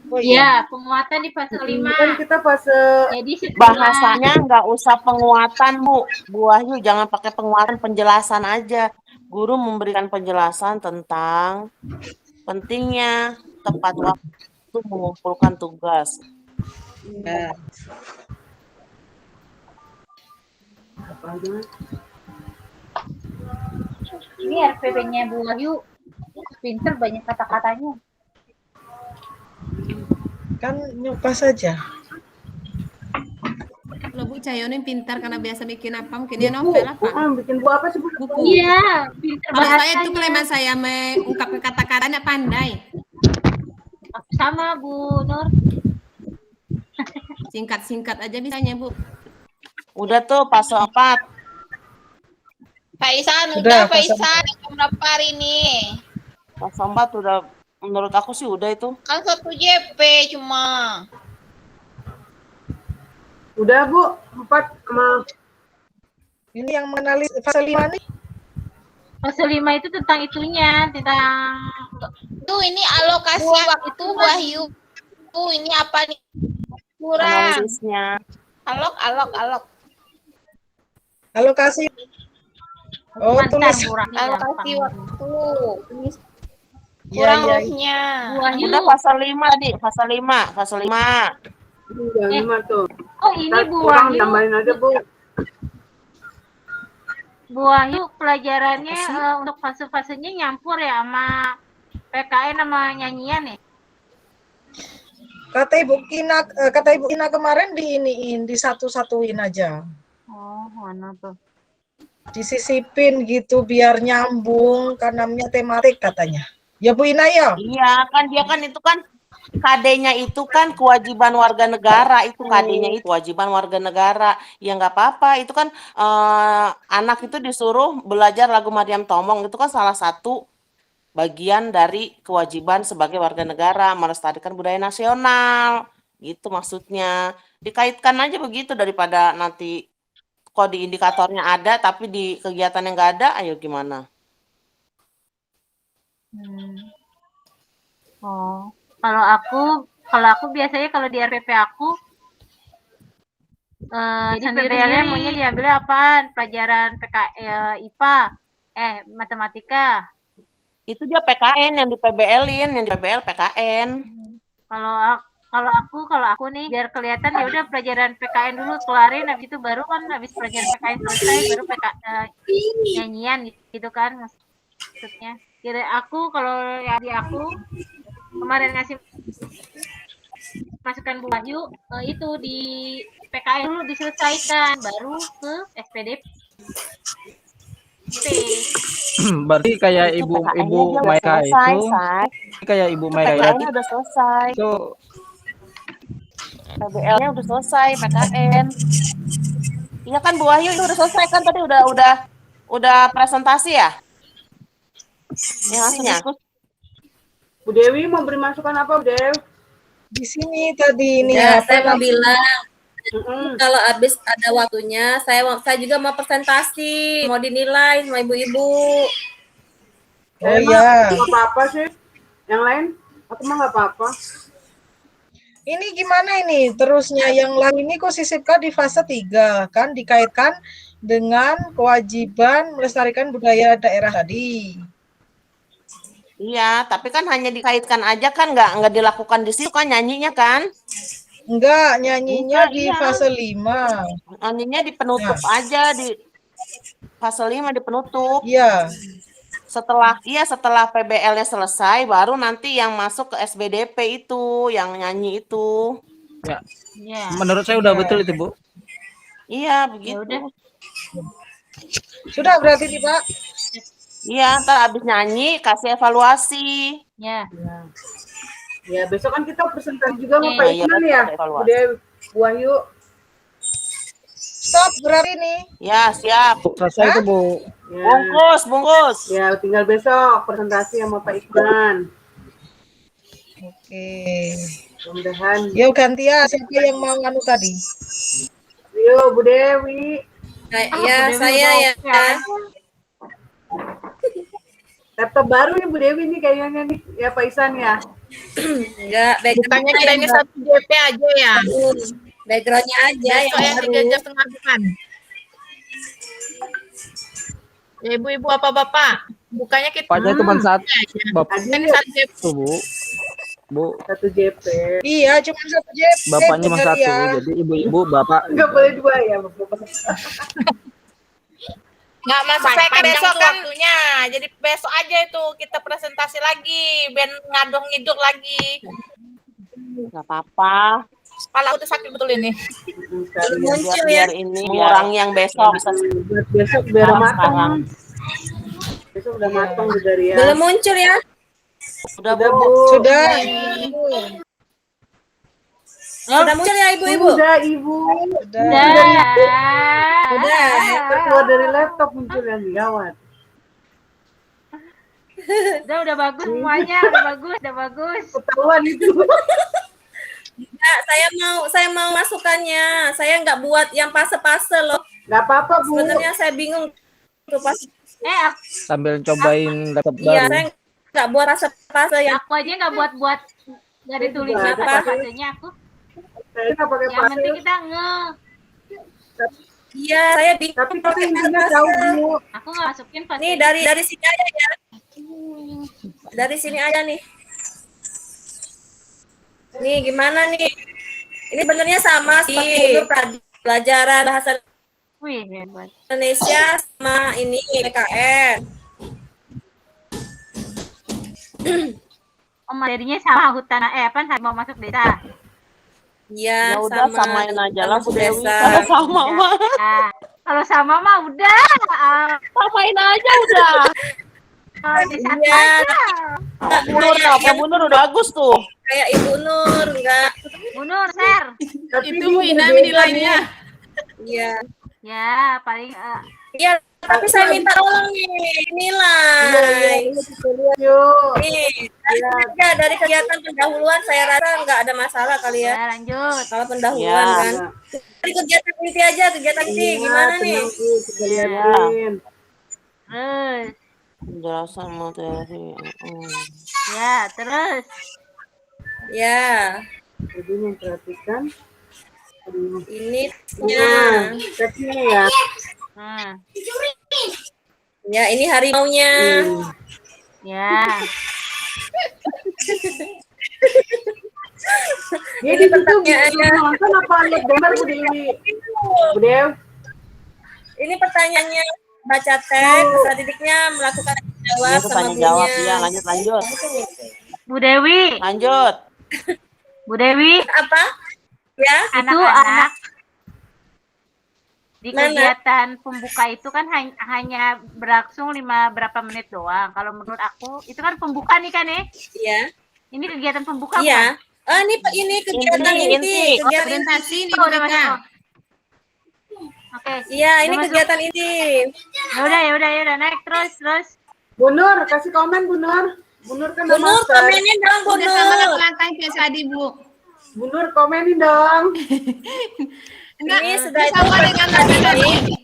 Oh Iya, penguatan di fase 5. Kan kita fase Jadi setelah Bahasanya nggak usah penguatan Bu Wahyu, jangan pakai penguatan, penjelasan aja. Guru memberikan penjelasan tentang pentingnya tepat waktu mengumpulkan tugas. Ya. apa aja? ini RPP-nya Bu Wahyu pinter banyak kata-katanya. Kan nyoba saja. Kalau Bu Cahyo ini pintar karena biasa bikin apa? Mungkin dia novel apa? Bikin buku apa sih Bu? Buku. Iya, pinter Kalau saya bahasanya. itu kelemahan saya mengungkapkan kata-katanya pandai. Sama Bu Nur. Singkat-singkat aja bisanya Bu. Udah tuh fase 4. Pak Isan, Udah, udah Pak fase Isan. Berapa hari ini? Fase 4 udah, menurut aku sih udah itu. Kan 1 JP cuma. Udah Bu, 4 sama Ini yang mengenali fase 5 nih. Fase 5 itu tentang itunya, tentang Tuh ini alokasi waktu Wahyu. Tuh ini apa nih? Kurang. Analisisnya. Alok. Alokasi. Oh, Mantar tulis. murah. Alokasi waktu. Ini kurang iya. rohnya. Wahyu. Udah pasal 5 tadi, pasal 5, pasal 5. Yang 5 tuh. Oh ini Ntar Bu kurang Wahyu. tambahin aja, Bu. Bu Wahyu pelajarannya untuk fase-fasenya nyampur ya sama PKN sama nyanyian ya? Kata Ibu Kina kemarin diiniin, disatu-satuin aja. Oh, mana tuh? Disisipin gitu biar nyambung kan namanya tematik katanya. Ya Bu Ina ya? Iya, kan dia kan itu kan KD-nya itu kan kewajiban warga negara, itu KD-nya itu kewajiban warga negara. Ya nggak apa-apa, itu kan anak itu disuruh belajar lagu Maryam Tomong, itu kan salah satu bagian dari kewajiban sebagai warga negara melestarikan budaya nasional. Gitu maksudnya. Dikaitkan aja begitu daripada nanti kok di indikatornya ada tapi di kegiatan yang nggak ada, ayo gimana? Oh, kalau aku biasanya kalau di RPP aku di PBL-nya maunya diambil apaan? Pelajaran IPA, matematika. Itu dia PKN yang di PBL-in, yang di PBL PKN. Kalau aku nih biar kelihatan ya udah pelajaran PKN dulu kelarin, habis itu baru kan habis pelajaran PKN selesai baru nyanyian gitu kan maksudnya. Jadi aku kalau ya di aku kemarin ngasih masukan Bu Wahyu itu di PKN dulu diselesaikan baru ke SPD. Berarti kayak Ibu Maika itu, kayak Ibu Maika PKN-nya udah selesai. itu PBL-nya udah selesai, PKN. Iya kan Bu Wahyu itu udah selesai kan tadi udah presentasi ya? Ya hasilnya. Bu Dewi mau beri masukan apa, Bu Dewi? Di sini tadi ini Ya, apa saya mau namanya? bilang kalau habis ada waktunya, saya juga mau presentasi, mau dinilai sama ibu-ibu. Oh iya. Nggak apa-apa sih. Yang lain? Aku mah nggak apa-apa. Ini gimana ini? Terusnya yang lain ini kok sisipkan di fase 3 kan dikaitkan dengan kewajiban melestarikan budaya daerah tadi. Iya, tapi kan hanya dikaitkan aja kan nggak dilakukan di situ kan nyanyinya kan? Enggak, nyanyinya di Iya. fase 5. Nyanyinya di penutup aja di fase 5 di penutup. Iya. Setelah PBL-nya selesai baru nanti yang masuk ke SBDP itu, yang nyanyi itu. ya, Ya. menurut saya udah betul itu, Bu. Iya, begitu. udah. Sudah berarti nih, Pak. Iya, ntar abis nyanyi kasih evaluasi. Ya. Ya, besok kan kita presentasi juga sama Oke. Pak Iya, Ikman besok ya. ada Bu evaluasi. Dewi, Bu Wahyu. Stop berarti nih. Ya, siap. Selesai itu, Bu. Ya. Bungkus. Ya, tinggal besok presentasi sama Pak Ikman. Oke. Mudah-mudahan. Yuk ganti ya, siapa yang mau anu tadi? Yuk, Bu Dewi. Ya, saya ya. Laptop baru nih Bu Dewi nih kayaknya nih. Ya Pak Isan ya. Enggak, Bukannya kita ini satu JP aja ya? backgroundnya aja Besok yang yang baru. 3 jam setengah bukan? Ya, ibu-ibu apa bapak? Bukannya kita Bapaknya cuma satu, Bapak ini satu JP. itu, Bu. Bu, Satu JP. Iya, cuma satu JP. bapaknya cuma bener satu. ya. Jadi ibu-ibu, bapak. Enggak boleh dua ya, Bapak. Nggak masuk saya kan Panjang besok tuh kan waktunya. Jadi besok aja itu kita presentasi lagi, ben ngadong ngiduk lagi. Nggak apa-apa. Kepala udah sakit betul ini. Muncul Biar ya. ini mengurangi yang besok bisa Buat besok biar sekarang. matang. Besok udah matang Bu Daria. Belum muncul ya. Udah, Udah, Bu. Bu. Sudah. Sudah muncul ya ibu-ibu. Udah, Ibu. Sudah. Udah. Keluar dari laptop muncul yang gawat. Udah bagus semuanya, udah bagus. Ketahuan itu. Enggak, saya mau masukannya. Saya nggak buat yang fase-fase loh. Enggak apa-apa, Bu. Sebenarnya saya bingung tuh pas. Sambil cobain laptop Iya, baru. saya nggak buat fase-fase yang Aku aja nggak buat nggak ditulis Nggak apa ada. fasenya aku. Saya nggak pakai Yang penting pasir. kita Iya, saya bingung. Tapi intinya tahu, Bu. aku nggak masukin fase. Nih dari sini aja ya. Dari sini aja nih. Nih gimana nih? Ini benernya sama seperti Nur tadi. Pelajaran bahasa Wih, hebat. Indonesia sama ini PKN. Oh, materinya sama hutan apa mau masuk desa. Iya, Ya udah samain aja lah Bu Dewi. desa. Kalau sama mah Nah, kalau sama mah udah. samain aja udah. Desa Iya, aja. Pak Bunur, Pak Bunur udah bagus tuh. Kayak Ibu Nur, enggak. Bunur, share. Tapi Itu ini Bu Ina berbeda nilainya. Iya. Ya, paling Iya, tapi saya minta tolong nih nilai. Yuk. Nih, dari kegiatan pendahuluan saya rasa nggak ada masalah kali ya. ya lanjut. Kalau pendahuluan Ya. kan. Dari kegiatan inti aja, kegiatan inti Iya, gimana nih? tenang, Bu, kita liatin. Terus, Penjelasan materi. ya, terus. Ya, Jadi memperhatikan. ini Nah, ya. teksnya ya. Nah, Ya, ini harimaunya. ya. Dia Ini di situ pertanyaannya. nonton apa lihat gambar Bu Dewi? Bu Dew, Ini pertanyaannya baca teks, peserta didiknya melakukan jawab Ya, sama tanya jawab. gurunya. Ya, lanjut. Bu Dewi, Lanjut. Bu Dewi, Apa? Ya, anak-anak di Mana? kegiatan pembuka itu kan hanya berlangsung berapa menit doang. Kalau menurut aku itu kan pembuka nih kan iya. Ini kegiatan pembuka Iya. Oh, ini kegiatan Inti, inti, inti. kegiatan inti. Orientasi nih bukan? Bu Udah Meka. masuk. Oke. Iya, ini Udah masuk. kegiatan inti. Ya udah naik terus. Bu Nur, kasih komen Bu Nur. Bu Nur kan Bu nama Nur, master. komenin dong Bu Udah sama Nur. langkah biasa tadi Bu. Bu Nur komenin dong. Enggak, Ini sudah itu sama dengan peserta langkah tadi. didik.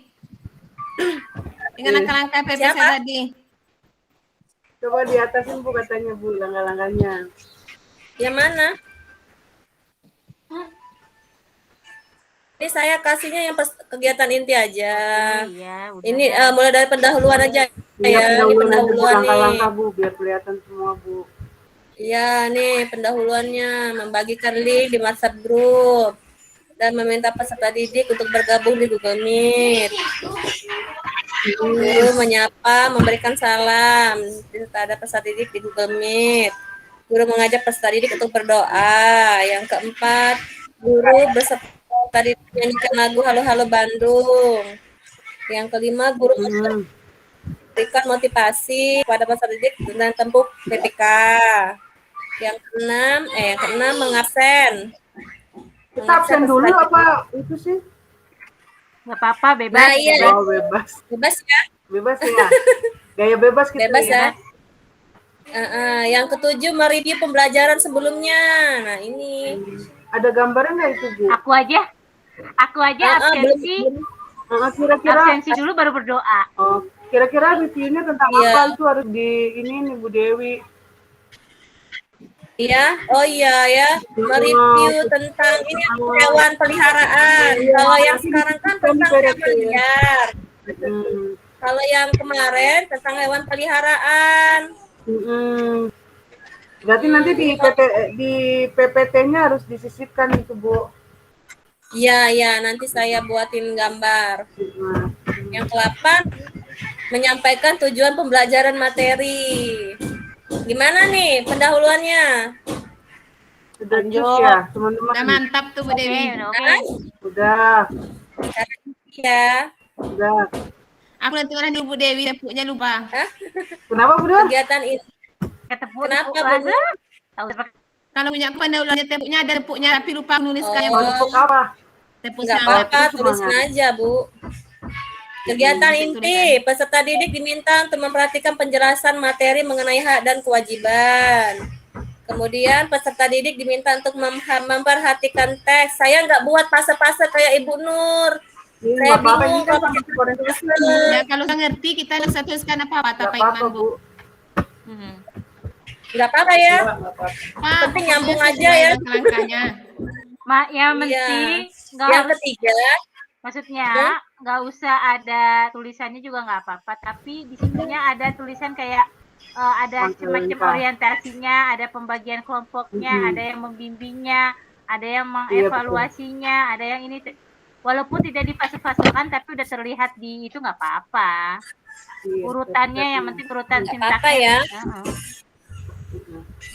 Dengan langkah PPC Siapa? tadi. Coba di atasin Bu katanya Bu, langkah-langkahnya. Yang mana? Ini saya kasihnya yang kegiatan inti aja. Iya, udah. Ini mulai dari pendahuluan aja Iya, ya. Ini pendahuluan aja, Bu, pendahuluan nih. langkah-langkah Bu, biar kelihatan semua Bu. Iya, nih pendahuluannya membagikan link di WhatsApp group dan meminta peserta didik untuk bergabung di Google Meet. Guru menyapa, memberikan salam. Ada peserta didik di Google Meet. Guru mengajak peserta didik untuk berdoa. Yang keempat, guru beserta didik menyanyikan lagu Halo Halo Bandung. Yang kelima, guru memberikan motivasi kepada peserta didik tentang tempuh PPK. Yang keenam mengabsen. Kita absen dulu apa itu sih? Nggak apa-apa, bebas. Nah, iya. bebas. Oh, bebas. Bebas ya. Bebas ya. Gaya bebas gitu Bebas ya. ya. Yang ketujuh, mereview pembelajaran sebelumnya. Nah, ini. Ada gambarnya nggak itu Bu? Aku aja absensi. Kira-kira Absensi dulu baru berdoa. oh, kira-kira reviewnya tentang Iya. apa itu harus di ini nih Bu Dewi. Iya, oh iya ya, mereview tentang ini hewan peliharaan. Kalau yang sekarang kan tentang hewan liar. Kalau yang kemarin tentang hewan peliharaan. Berarti nanti di PPT-nya harus disisipkan itu Bu. Iya, nanti saya buatin gambar. Yang ke-8, menyampaikan tujuan pembelajaran materi. Gimana nih pendahuluannya? Sudah Lanjut. cus ya teman-teman. Udah mantap tuh Bu Dewi. Oke. Udah. Ya, Udah. Aku nanti orang dulu Bu Dewi, tepuknya lupa. Kenapa Bu Nur? kegiatan ini. Ketepuk. Kenapa, tepuk Bu? aja. Tahu seperti Kalau punya aku pendahuluannya tepuknya ada tepuknya tapi lupa menuliskannya Oh. Bu. Tepuk apa? Tepuk Enggak semangat. apa-apa, itu tulisin semangat. aja, Bu. Kegiatan inti, peserta didik diminta untuk memperhatikan penjelasan materi mengenai hak dan kewajiban. Kemudian peserta didik diminta untuk memperhatikan teks. Saya nggak buat fase-fase kayak Ibu Nur. Ini Saya nggak apa-apa, bingung ini kan kalau sama kita tulisan. Ya kalau nggak ngerti kita bisa tuliskan apa-apa Nggak Pak apa-apa Iman Bu. Bu. nggak apa-apa ya. Nggak apa-apa. Pak, Penting nyambung pokoknya aja ya. sesuai langkahnya. yang Iya. penting nggak Yang harus, ketiga, maksudnya nggak usah ada tulisannya juga nggak apa-apa, tapi di sininya ada tulisan kayak ada semacam Kak. orientasinya, ada pembagian kelompoknya, ada yang membimbingnya, ada yang mengevaluasinya, ada yang ini. Walaupun tidak difase-fasekan, tapi udah terlihat di itu nggak apa-apa. Iya, Urutannya yang penting urutan Nggak apa-apa sintaksnya. ya. Heeh.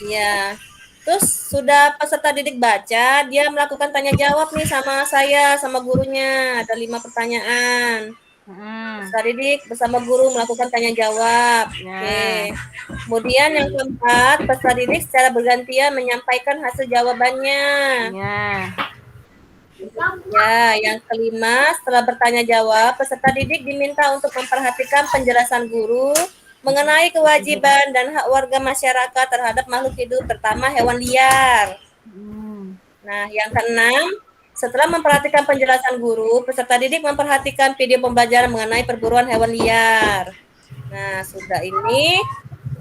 Ya. Terus sudah peserta didik baca, dia melakukan tanya jawab nih sama saya, sama gurunya. Ada 5 pertanyaan. Peserta didik bersama guru melakukan tanya jawab. Oke. Kemudian yang keempat, peserta didik secara bergantian menyampaikan hasil jawabannya. Ya, yang kelima, setelah bertanya jawab, peserta didik diminta untuk memperhatikan penjelasan guru mengenai kewajiban dan hak warga masyarakat terhadap makhluk hidup, terutama hewan liar. Nah, yang keenam, setelah memperhatikan penjelasan guru, peserta didik memperhatikan video pembelajaran mengenai perburuan hewan liar. Nah, sudah ini,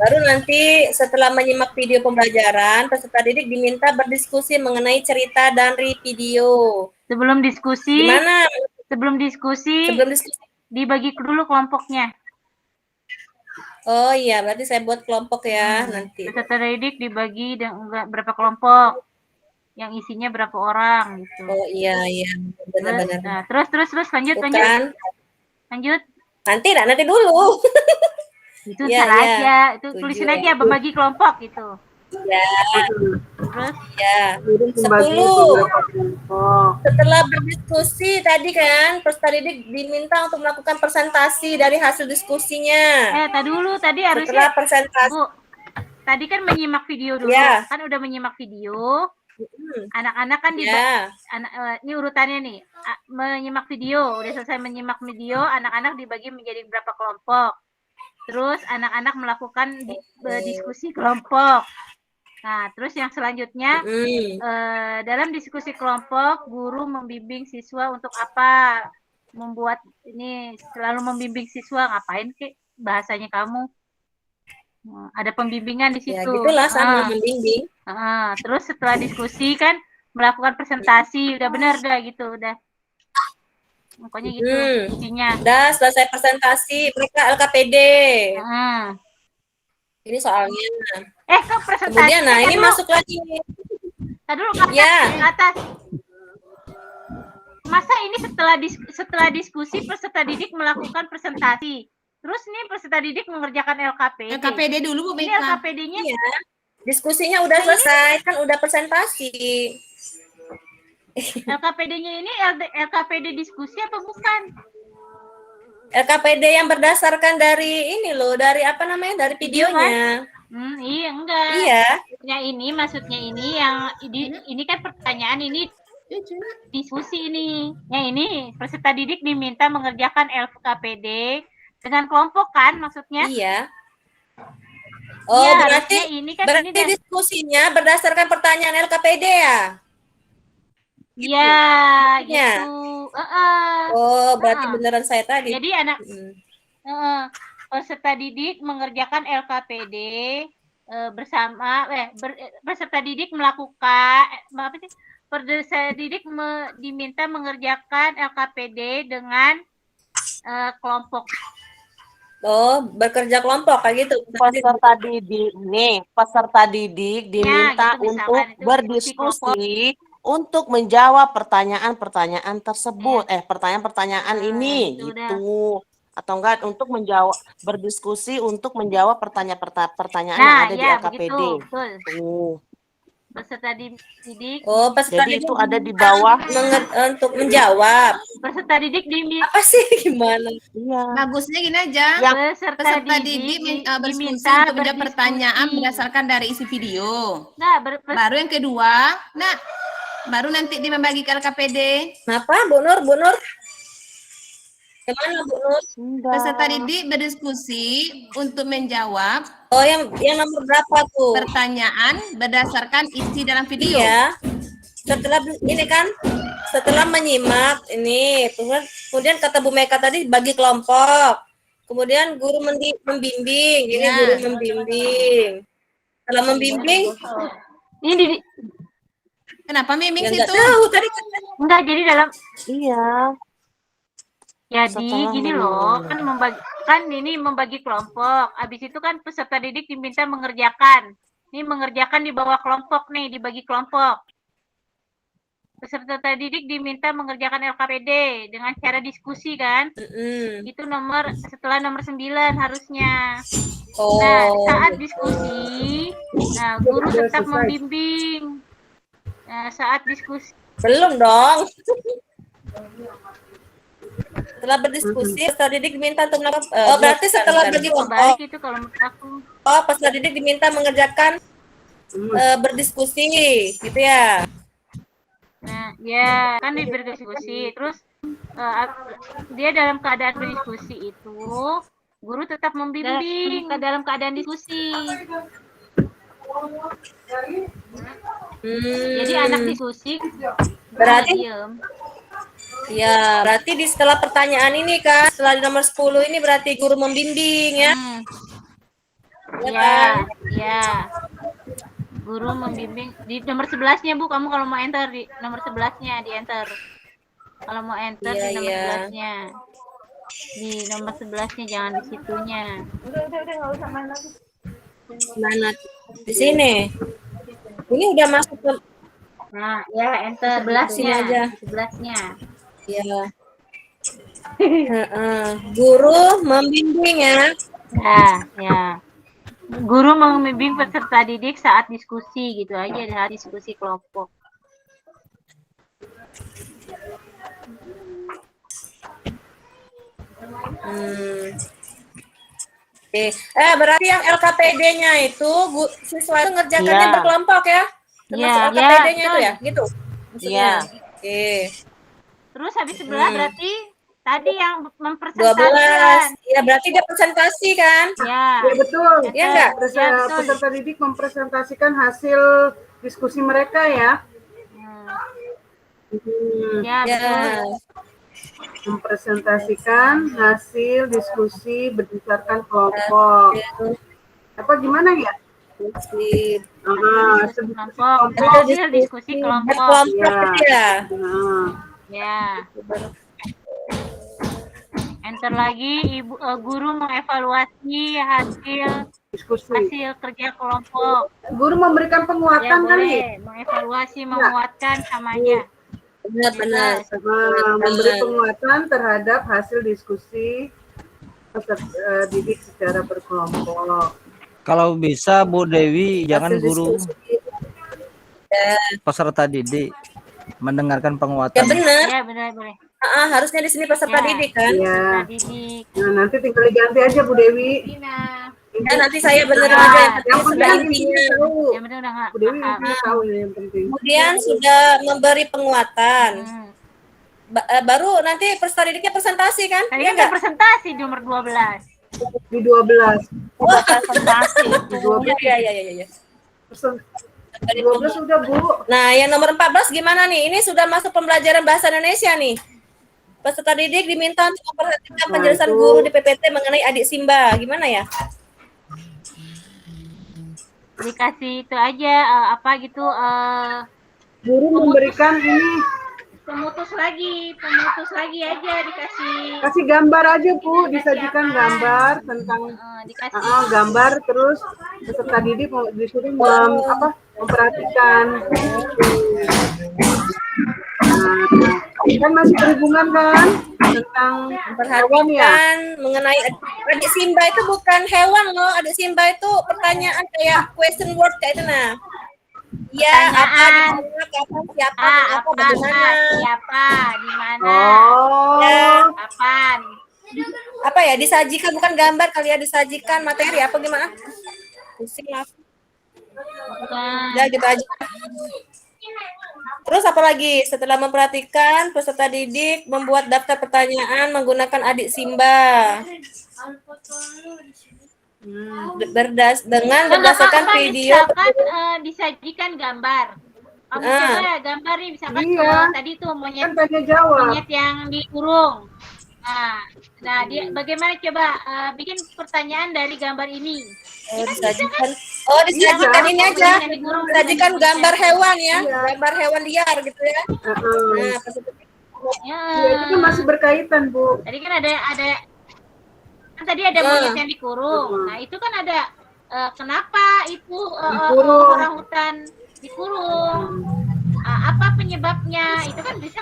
baru nanti setelah menyimak video pembelajaran, peserta didik diminta berdiskusi mengenai cerita dari video. Sebelum diskusi, Gimana? sebelum diskusi dibagi dulu kelompoknya. Oh iya, berarti saya buat kelompok ya nanti. Peserta didik dibagi berapa kelompok, yang isinya berapa orang gitu. Oh iya, benar-benar. Nah, terus lanjut. Lanjut. Nanti dulu. Itu Ya, salah ya. aja, itu tulisin aja membagi kelompok gitu. Ya. Terus Ya. Membagi 10. beberapa kelompok. Setelah berdiskusi tadi kan, peserta didik diminta untuk melakukan presentasi dari hasil diskusinya. Tadi harusnya Setelah presentasi. Bu, tadi kan menyimak video dulu. Ya. Kan udah menyimak video. Anak-anak kan ini urutannya nih. Menyimak video, udah selesai menyimak video, anak-anak dibagi menjadi berapa kelompok. Terus anak-anak melakukan diskusi kelompok. Nah, terus yang selanjutnya dalam diskusi kelompok, guru membimbing siswa untuk apa? Membuat ini selalu membimbing siswa ngapain kek bahasanya kamu? Ada pembimbingan di situ. Ya, gitulah sama membimbing. Terus setelah diskusi kan melakukan presentasi, udah benar dah gitu, udah. Pokoknya gitu intinya. Udah selesai presentasi, mereka LKPD. Ini soalnya. Kok presentasi? Kemudian, nah ini masuk lagi. Tadi dulu ke atas. Masa ini setelah diskusi peserta didik melakukan presentasi. Terus nih peserta didik mengerjakan LKPD. LKPD dulu Bu Ini Meka. LKPD-nya. Iya. Diskusinya udah selesai, kan udah presentasi. LKPD-nya ini LKPD diskusi apa bukan? LKPD yang berdasarkan dari ini loh, dari apa namanya, dari videonya. Iya, enggak. Iya. Maksudnya ini yang ini kan pertanyaan, ini diskusi ini. Yang ini peserta didik diminta mengerjakan LKPD dengan kelompok kan maksudnya? Iya. Oh, ya, berarti ini kan berarti diskusinya berdasarkan pertanyaan LKPD ya? Iya, gitu. Oh, berarti beneran saya tadi. Jadi peserta didik mengerjakan LKPD bersama peserta didik melakukan peserta didik diminta mengerjakan LKPD dengan kelompok. Oh, bekerja kelompok kayak gitu. Peserta didik diminta untuk berdiskusi untuk menjawab pertanyaan-pertanyaan tersebut. Pertanyaan-pertanyaan ini gitu. Atau enggak untuk berdiskusi untuk menjawab pertanyaan yang ada di LKPD. Betul. Peserta didik. Oh, peserta jadi didik itu ada di bawah untuk menjawab. Peserta didik apa sih gimana? Iya. Bagusnya gini aja. Peserta didik berdiskusi untuk menjawab pertanyaan berdasarkan dari isi video. Nah, baru yang kedua, baru nanti dia membagi ke LKPD. Kenapa, Bu Nur? Kemana Bu Nur? Peserta didik berdiskusi untuk menjawab. Oh, yang nomor berapa tuh? Pertanyaan berdasarkan isi dalam video. Iya. Setelah menyimak ini, kemudian kata Bu Meka tadi bagi kelompok. Kemudian guru membimbing, ini guru membimbing. Setelah membimbing, ini kenapa membimbing ya, situ? tahu tadi kan. Enggak, jadi dalam iya. Jadi Setelah gini loh, kan ini membagi kelompok. Habis itu kan peserta didik diminta mengerjakan. Ini mengerjakan di bawah kelompok nih, dibagi kelompok. Peserta didik diminta mengerjakan LKPD dengan cara diskusi kan? Itu setelah nomor 9 harusnya. Nah, saat diskusi, guru tetap membimbing. Nah, saat diskusi. Belum dong. Setelah berdiskusi, peserta didik diminta untuk melakukan. Oh, berarti setelah bagi kelompok. Balik itu kalau menurut aku. Oh, peserta didik diminta mengerjakan berdiskusi, gitu ya. Nah, ya kan dia berdiskusi. Terus dia dalam keadaan berdiskusi itu, guru tetap membimbing dalam keadaan diskusi. Jadi anak diskusi Berarti diem. ya, berarti di setelah pertanyaan ini kan, setelah di nomor 10 ini berarti guru membimbing ya. Ya. Guru membimbing di nomor 11-nya Bu, kamu kalau mau enter di nomor 11-nya di enter. Kalau mau enter di nomor 11-nya. Di nomor 11-nya jangan di situnya. Udah enggak usah main lagi. Mana? Di sini. Ini udah masuk ke Nah, ya enter 11-nya aja. 11-nya. Ya. Guru membimbing ya. Ya. Guru membimbing peserta didik saat diskusi gitu aja, saat diskusi kelompok. Oke. Berarti yang LKPD-nya itu siswa itu ngerjakannya berkelompok ya? Termasuk LKPD-nya itu ya? Gitu. Iya. Oke. Terus habis 11 berarti tadi yang 12. mempresentasikan. Ya, berarti dia presentasi kan? Ya. Ya betul. Iya enggak? Peserta didik mempresentasikan hasil diskusi mereka ya. Ya, betul. Mempresentasikan hasil diskusi berdasarkan kelompok. Apa gimana ya? Kelompok. Hasil diskusi kelompok. Kelompok ya. Ya. Enter lagi, guru mengevaluasi hasil kerja kelompok. Guru memberikan penguatan Ya, kali. boleh. Mengevaluasi, menguatkan samanya. Benar. Memberi penguatan terhadap hasil diskusi peserta didik secara berkelompok. Kalau bisa Bu Dewi jangan Hasil guru diskusi. peserta didik mendengarkan Ya penguatan. benar. Ya, benar, boleh. Harusnya di sini peserta didik kan? Ya. Didik. Nah, nanti tinggal diganti aja Bu Dewi. Ya, nanti saya benerin aja yang penting Yang sudah penting intinya. tahu. Ya, benar udah enggak. Bu Dewi intinya tahu ya yang penting. Kemudian sudah memberi penguatan. Baru nanti peserta didiknya presentasi kan? Tadi Iya kan enggak? presentasi di nomor 12. Di 12. Presentasi. Di 12. Iya. Di 12 sudah Bu. Nah, yang nomor 14 gimana nih? Ini sudah masuk pembelajaran bahasa Indonesia nih. Peserta didik diminta untuk memperhatikan penjelasan guru di PPT mengenai adik Simba. Gimana ya? Dikasih itu aja apa gitu Guru memberikan ini pemutus lagi aja dikasih kasih gambar aja Bu, disajikan gambar tentang gambar terus peserta didik disuruh memperhatikan. Kan masih berhubungan kan tentang hewan ya. Memperhatikan mengenai adik Simba itu bukan hewan loh. Adik Simba itu pertanyaan kayak question word kayak itu nah. Ya, apa, di mana, kapan, siapa, kenapa, bagaimana. Siapa, di mana, Ya, kapan. apa ya, disajikan, bukan gambar kali ya, disajikan materi apa gimana? Pusing lah. Ya, gitu aja. Terus apa lagi? Setelah memperhatikan, peserta didik membuat daftar pertanyaan menggunakan adik Simba. Berdasarkan video. Misalkan disajikan gambar. Kamu coba gambar nih, misalkan kalau tadi tuh monyet yang dikurung. Nah, dia bagaimana coba bikin pertanyaan dari gambar ini? Disajikan ini aja. Disajikan gambar hewan ya, gambar hewan liar gitu ya. Nah, Ya. Iya, itu kan masih berkaitan, Bu. Tadi kan ada kan tadi ada monyet yang dikurung. Nah, itu kan ada kenapa itu Dikurung. orangutan dikurung? Apa penyebabnya? Itu kan bisa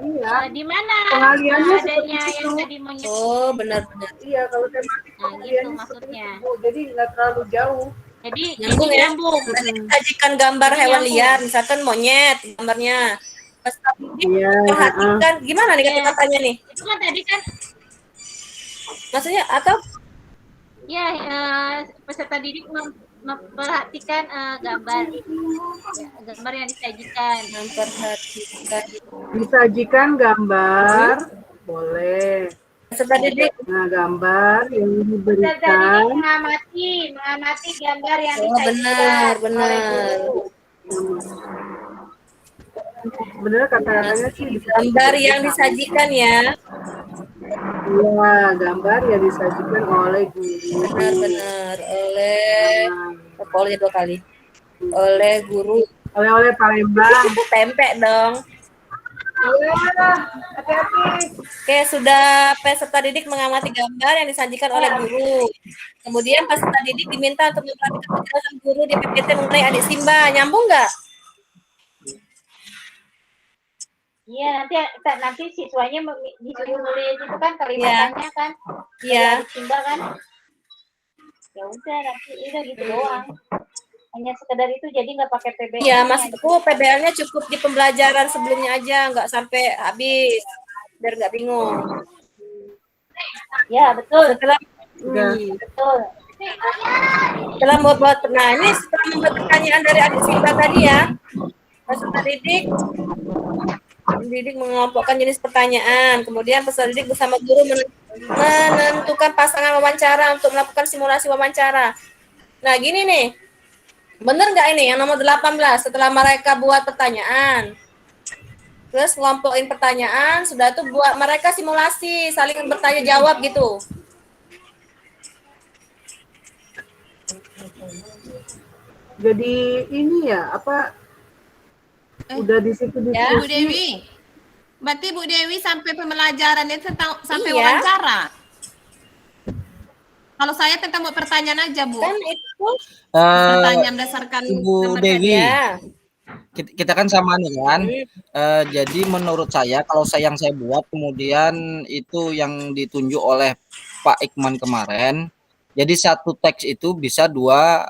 Iya. di mana Pengaliannya adanya seperti yang itu. tadi monyet. Oh, benar-benar. Iya, kalau tematik Nah, gitu pengaliannya seperti maksudnya. itu, Bu. Jadi nggak terlalu jauh. Jadi Nyambung ya. nyambung. Tadi sajikan gambar Jadi hewan nyambung. liar, misalkan monyet gambarnya. Pas Iya, perhatikan gimana nih Iya. kata-katanya nih? Itu kan tadi kan Maksudnya atau ya peserta didik memperhatikan gambar gambar yang disajikan. memperhatikan Disajikan gambar, boleh. peserta didik. Nah, gambar yang Peserta didik diberikan. mengamati gambar yang Oh, disajikan benar. oleh guru. Bener kata-katanya sih. Gambar yang disajikan ya. Iya, gambar yang disajikan oleh guru. Benar-benar oleh 2 kali. Oleh guru. Oleh-oleh Palembang. Pempek dong. Iya, hati-hati. Oke, sudah peserta didik mengamati gambar yang disajikan oleh guru. Kemudian peserta didik diminta untuk memperhatikan penjelasan guru di PPT mengenai adik Simba. Nyambung nggak? Iya, nanti siswanya disuruh nulis itu kan kalimatnya kan. Iya. Adik Simba kan. Ya udah nanti udah gitu doang. Hanya sekedar itu jadi nggak pakai PBL. Iya, maksudku PBL-nya cukup di pembelajaran sebelumnya aja, nggak sampai habis, biar nggak bingung. Ya betul. Setelah Betul. setelah membuat pertanyaan dari adik Simba tadi ya, peserta didik mengelompokkan jenis pertanyaan, kemudian peserta didik bersama guru menentukan pasangan wawancara untuk melakukan simulasi wawancara. Nah, gini nih. Bener nggak ini yang nomor 18 setelah mereka buat pertanyaan, terus ngelompokin pertanyaan, sudah tuh buat mereka simulasi saling bertanya jawab gitu. Jadi ini ya, apa, udah di situ Ya, Bu Dewi. Berarti Bu Dewi sampai pembelajarannya sampai Iya. wawancara. Kalau saya tentang buat pertanyaan aja, Bu. Kan itu Pertanyaan berdasarkan Ibu gambar Dewi, ya. kita kan sama nih kan. Jadi menurut saya kalau yang saya buat kemudian itu yang ditunjuk oleh Pak Ikman kemarin. Jadi satu teks itu bisa 2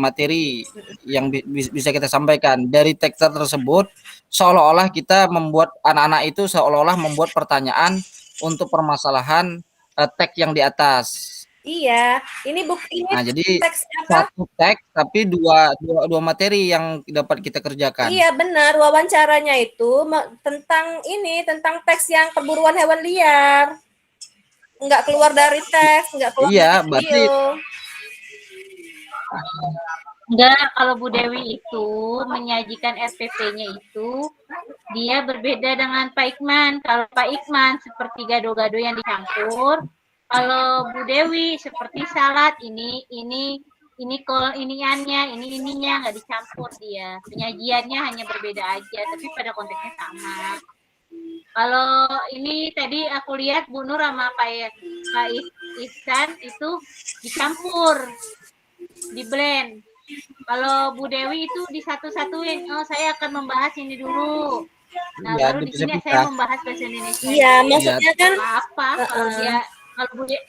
materi yang bisa kita sampaikan. Dari teks tersebut seolah-olah kita membuat anak-anak itu seolah-olah membuat pertanyaan untuk permasalahan teks yang di atas. Iya, ini buktinya. Nah, jadi teks apa? satu teks tapi dua materi yang dapat kita kerjakan. Iya benar, wawancaranya itu tentang teks yang perburuan hewan liar. Nggak keluar dari teks, nggak keluar Iya, dari berarti video. Enggak, kalau Bu Dewi itu menyajikan RPP-nya itu dia berbeda dengan Pak Ikman. Kalau Pak Ikman seperti gado-gado yang dicampur, kalau Bu Dewi seperti salad ini ininya nggak dicampur dia. Penyajiannya hanya berbeda aja, tapi pada konteksnya sama. Kalau ini tadi aku lihat Bu Nur sama Pak Ihsan itu dicampur, di blend. Kalau Bu Dewi itu disatu-satuin. Oh, saya akan membahas ini dulu. Nah, ya, baru di sini dipisah-pisah. saya membahas bahasa Indonesia. Iya, maksudnya kan apa kalau Bu Dewi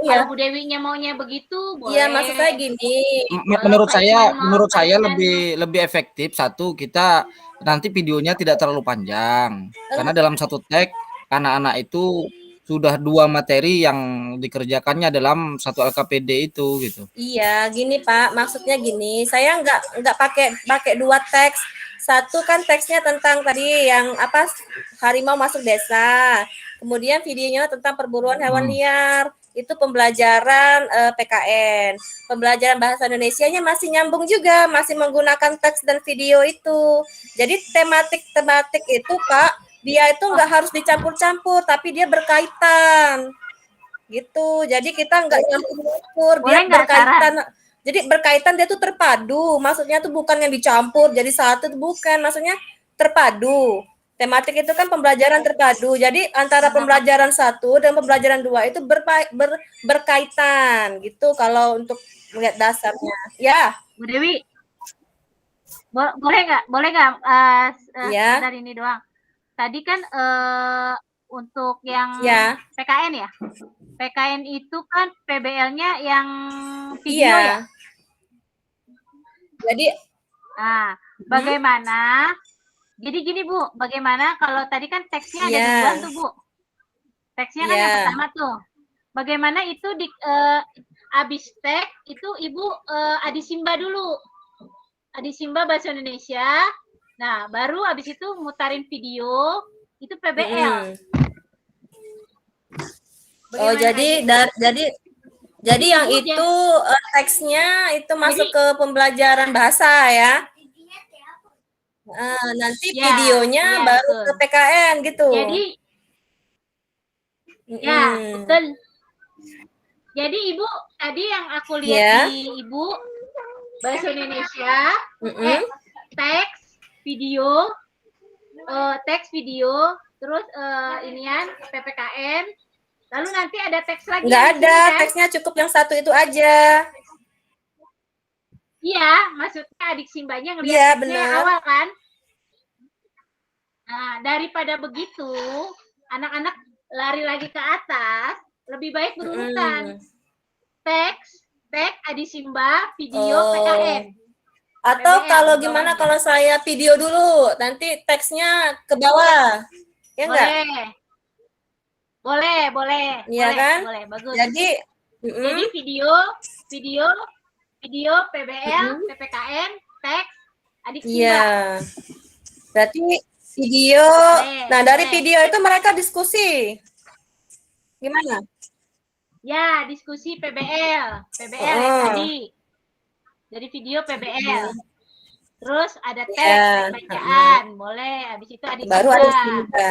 iya. kalau Bu Dewinya maunya begitu, boleh. Iya, maksud saya gini. Menurut saya lebih efektif satu kita nanti videonya tidak terlalu panjang karena dalam satu tag anak-anak itu sudah 2 materi yang dikerjakannya dalam satu LKPD itu gitu. Iya, gini Pak, maksudnya gini, saya nggak pakai 2 teks. Satu kan teksnya tentang tadi yang apa harimau masuk desa. Kemudian videonya tentang perburuan hewan liar. Itu pembelajaran PKN. Pembelajaran bahasa Indonesianya masih nyambung juga, masih menggunakan teks dan video itu. Jadi tematik itu Pak, dia itu nggak harus dicampur-campur, tapi dia berkaitan. Gitu. Jadi kita nggak campur-campur, dia berkaitan. Jadi berkaitan dia tuh terpadu. Maksudnya tuh bukan yang dicampur jadi satu, bukan. Maksudnya terpadu. Tematik itu kan pembelajaran terpadu. Jadi antara pembelajaran 1 dan pembelajaran 2 itu berkaitan gitu kalau untuk melihat dasarnya. Ya. Bu Dewi, boleh nggak Ya. sebentar ini doang. Tadi kan untuk yang Ya. PKN ya, PKN itu kan PBL-nya yang video Iya. ya. Jadi Nah, bagaimana? Jadi gini Bu, bagaimana kalau tadi kan teksnya ada Iya. dua tuh Bu. Teksnya kan yang Iya. pertama tuh. Bagaimana itu di abis teks itu Ibu adisimba dulu. Adisimba bahasa Indonesia. Nah, baru abis itu mutarin video itu PBL. Oh, jadi jadi yang itu teksnya itu masuk ke pembelajaran bahasa ya. Nanti Ya, videonya iya, baru betul. ke PKN gitu. Jadi ya, betul. Jadi Ibu tadi yang aku lihat Ya. di Ibu bahasa Indonesia, teks video, terus inian PPKN, lalu nanti ada teks lagi. Nggak di sini, ada, kan? teksnya cukup yang satu itu aja. Iya, maksudnya adik simbanya ngeliat Iya, teksnya benar. yang awal kan. Nah, daripada begitu, anak-anak lari lagi ke atas, lebih baik berurutan. Teks, adik simba, video, PKN. Atau PBL, kalau di gimana bawahnya. kalau saya video dulu, nanti teksnya ke bawah. Ya enggak? Boleh. Iya kan? Boleh, bagus. Jadi, Jadi video, PBL, PPKN, teks, adik simba. iya. Berarti video. Nah, dari boleh. video itu mereka diskusi. Gimana? Ya, diskusi PBL yang tadi. Dari video PBL. Terus ada teks, Ya. teks bacaan. Boleh. Habis itu adik Baru simba. ada simba.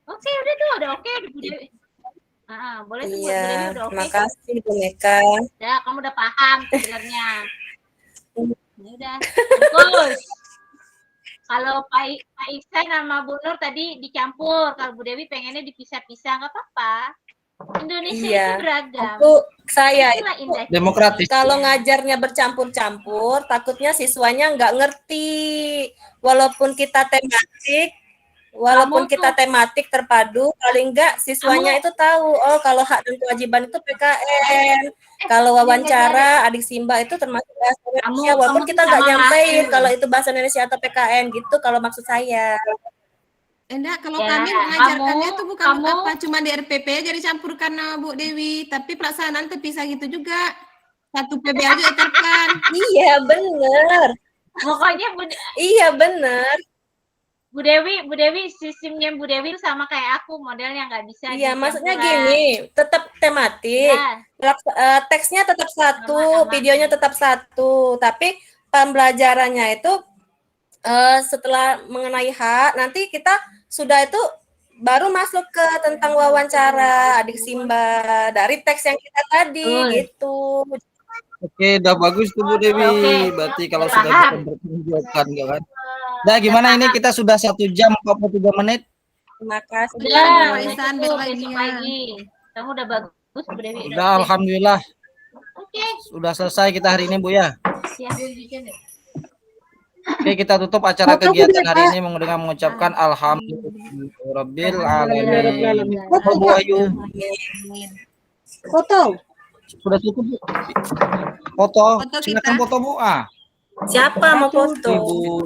Oke, udah oke. Bu Dewi. Boleh tuh Bu Dewi Iya, udah oke. makasih Bu Meka. Udah, kamu udah paham sebenarnya. Ya udah, bagus. Kalau Pak Iksan sama Bu Nur tadi dicampur, kalau Bu Dewi pengennya dipisah-pisah, nggak apa-apa. Indonesia Iya. itu beragam. Aku saya Itulah indahnya. Demokratis. kalau ngajarnya bercampur-campur, takutnya siswanya nggak ngerti. Walaupun kita tematik terpadu, paling nggak siswanya itu tahu, oh kalau hak dan kewajiban itu PKN, kalau wawancara adik simba itu termasuk bahasa Indonesia, walaupun kamu kita tuh nggak sama nyampein aku. kalau itu bahasa Indonesia atau PKN gitu, kalau maksud saya. Enggak, kalau Ya, kami mengajarkannya kamu- tuh bukan kamu- apa cuma di RPP aja dicampurkan sama Bu Dewi, tapi pelaksanaan terpisah gitu juga. Satu PBL juga diterapkan. Iya bener, Pokoknya iya bener. Bu Dewi sistemnya Bu Dewi itu sama kayak aku, modelnya nggak bisa. Iya, maksudnya dicampuran. gini, tetap tematik. Ya, Teksnya tetap satu, Sama-sama. videonya tetap satu, tapi pembelajarannya itu setelah mengenai hak, nanti kita sudah itu baru masuk ke tentang wawancara adik simba dari teks yang kita tadi gitu. Oke, udah bagus tuh Bu Dewi. Oke. Berarti kalau Paham. sudah dipertanggungjawabkan, kan? Nah, gimana ini kita sudah 1 jam 43 menit. Terima kasih. udah. Pak Ihsan, Itu besok besok lagi ya. lagi. Kamu udah bagus Bu Dewi. Udah, alhamdulillah. Oke. Sudah selesai kita hari ini, Bu ya. Siap. Oke, kita tutup acara kegiatan hari ini dengan mengucapkan alhamdulillahirabbil alamin. Bu Ayu. Foto. Sudah cukup, Bu. Foto. Foto Silakan kita. foto, Bu. Siapa mau foto? Ibu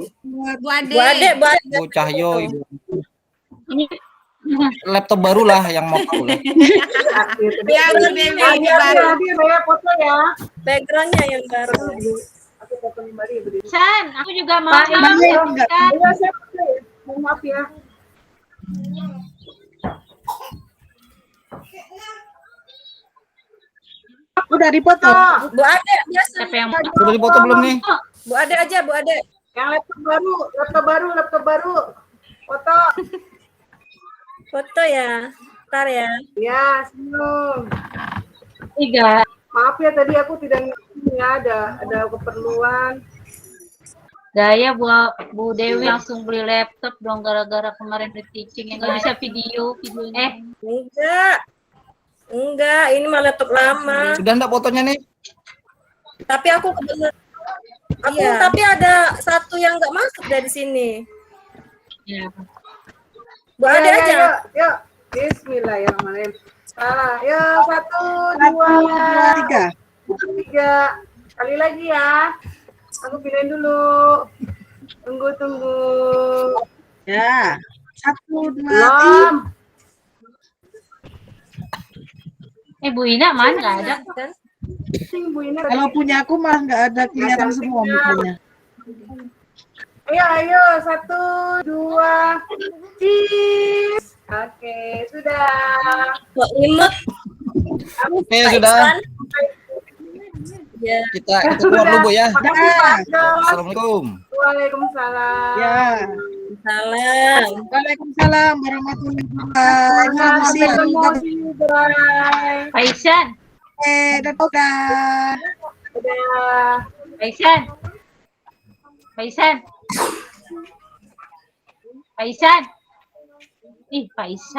Bu Ade. Bu Ade. Bu Cahyo, Ibu. Laptop baru lah yang mau tahu lah. Ya, Bu Dewi ini baru. Saya foto ya. Backgroundnya yang baru. Aku foto nih Mari, Bu Dewi. San, aku juga mau. Pak, San. Iya, saya foto ya. Mohon maaf ya. Udah dipoto. Bu Ade biasa. Siapa yang Sudah dipoto belum nih? Bu Ade aja, Bu Ade. Yang laptop baru. Foto. Foto ya. Ntar ya. Ya, senyum. 3. Maaf ya tadi aku tidak ngerti ya, ada keperluan. Gaya Bu Dewi langsung beli laptop dong gara-gara kemarin di teaching yang nggak bisa video. Enggak, ini mah laptop lama. Sudah enggak fotonya nih? Tapi aku tapi ada satu yang nggak masuk dari sini. Ya. Bu ada aja. Yuk. Bismillahirrahmanirrahim. Salah. Yuk, 1, 2, 3. Kali lagi ya. Aku pilihin dulu. Tunggu. Ya. 1, 2, 3. Belum. Bu Ina mana nggak ada? Sing Bu Ina. Kalau punya aku mah nggak ada kelihatan semua mukanya. Ayo, 1, 2, cheese. Oke, sudah. Kok imut? Oke, sudah. Ya. Kita keluar dulu, Bu ya. Assalamualaikum. Waalaikumsalam. Ya. Salam. Waalaikumsalam warahmatullahi wabarakatuh. Bye. Aisyah, Dadah. Dadah. Aisyah. Ih, Pak Aisyah.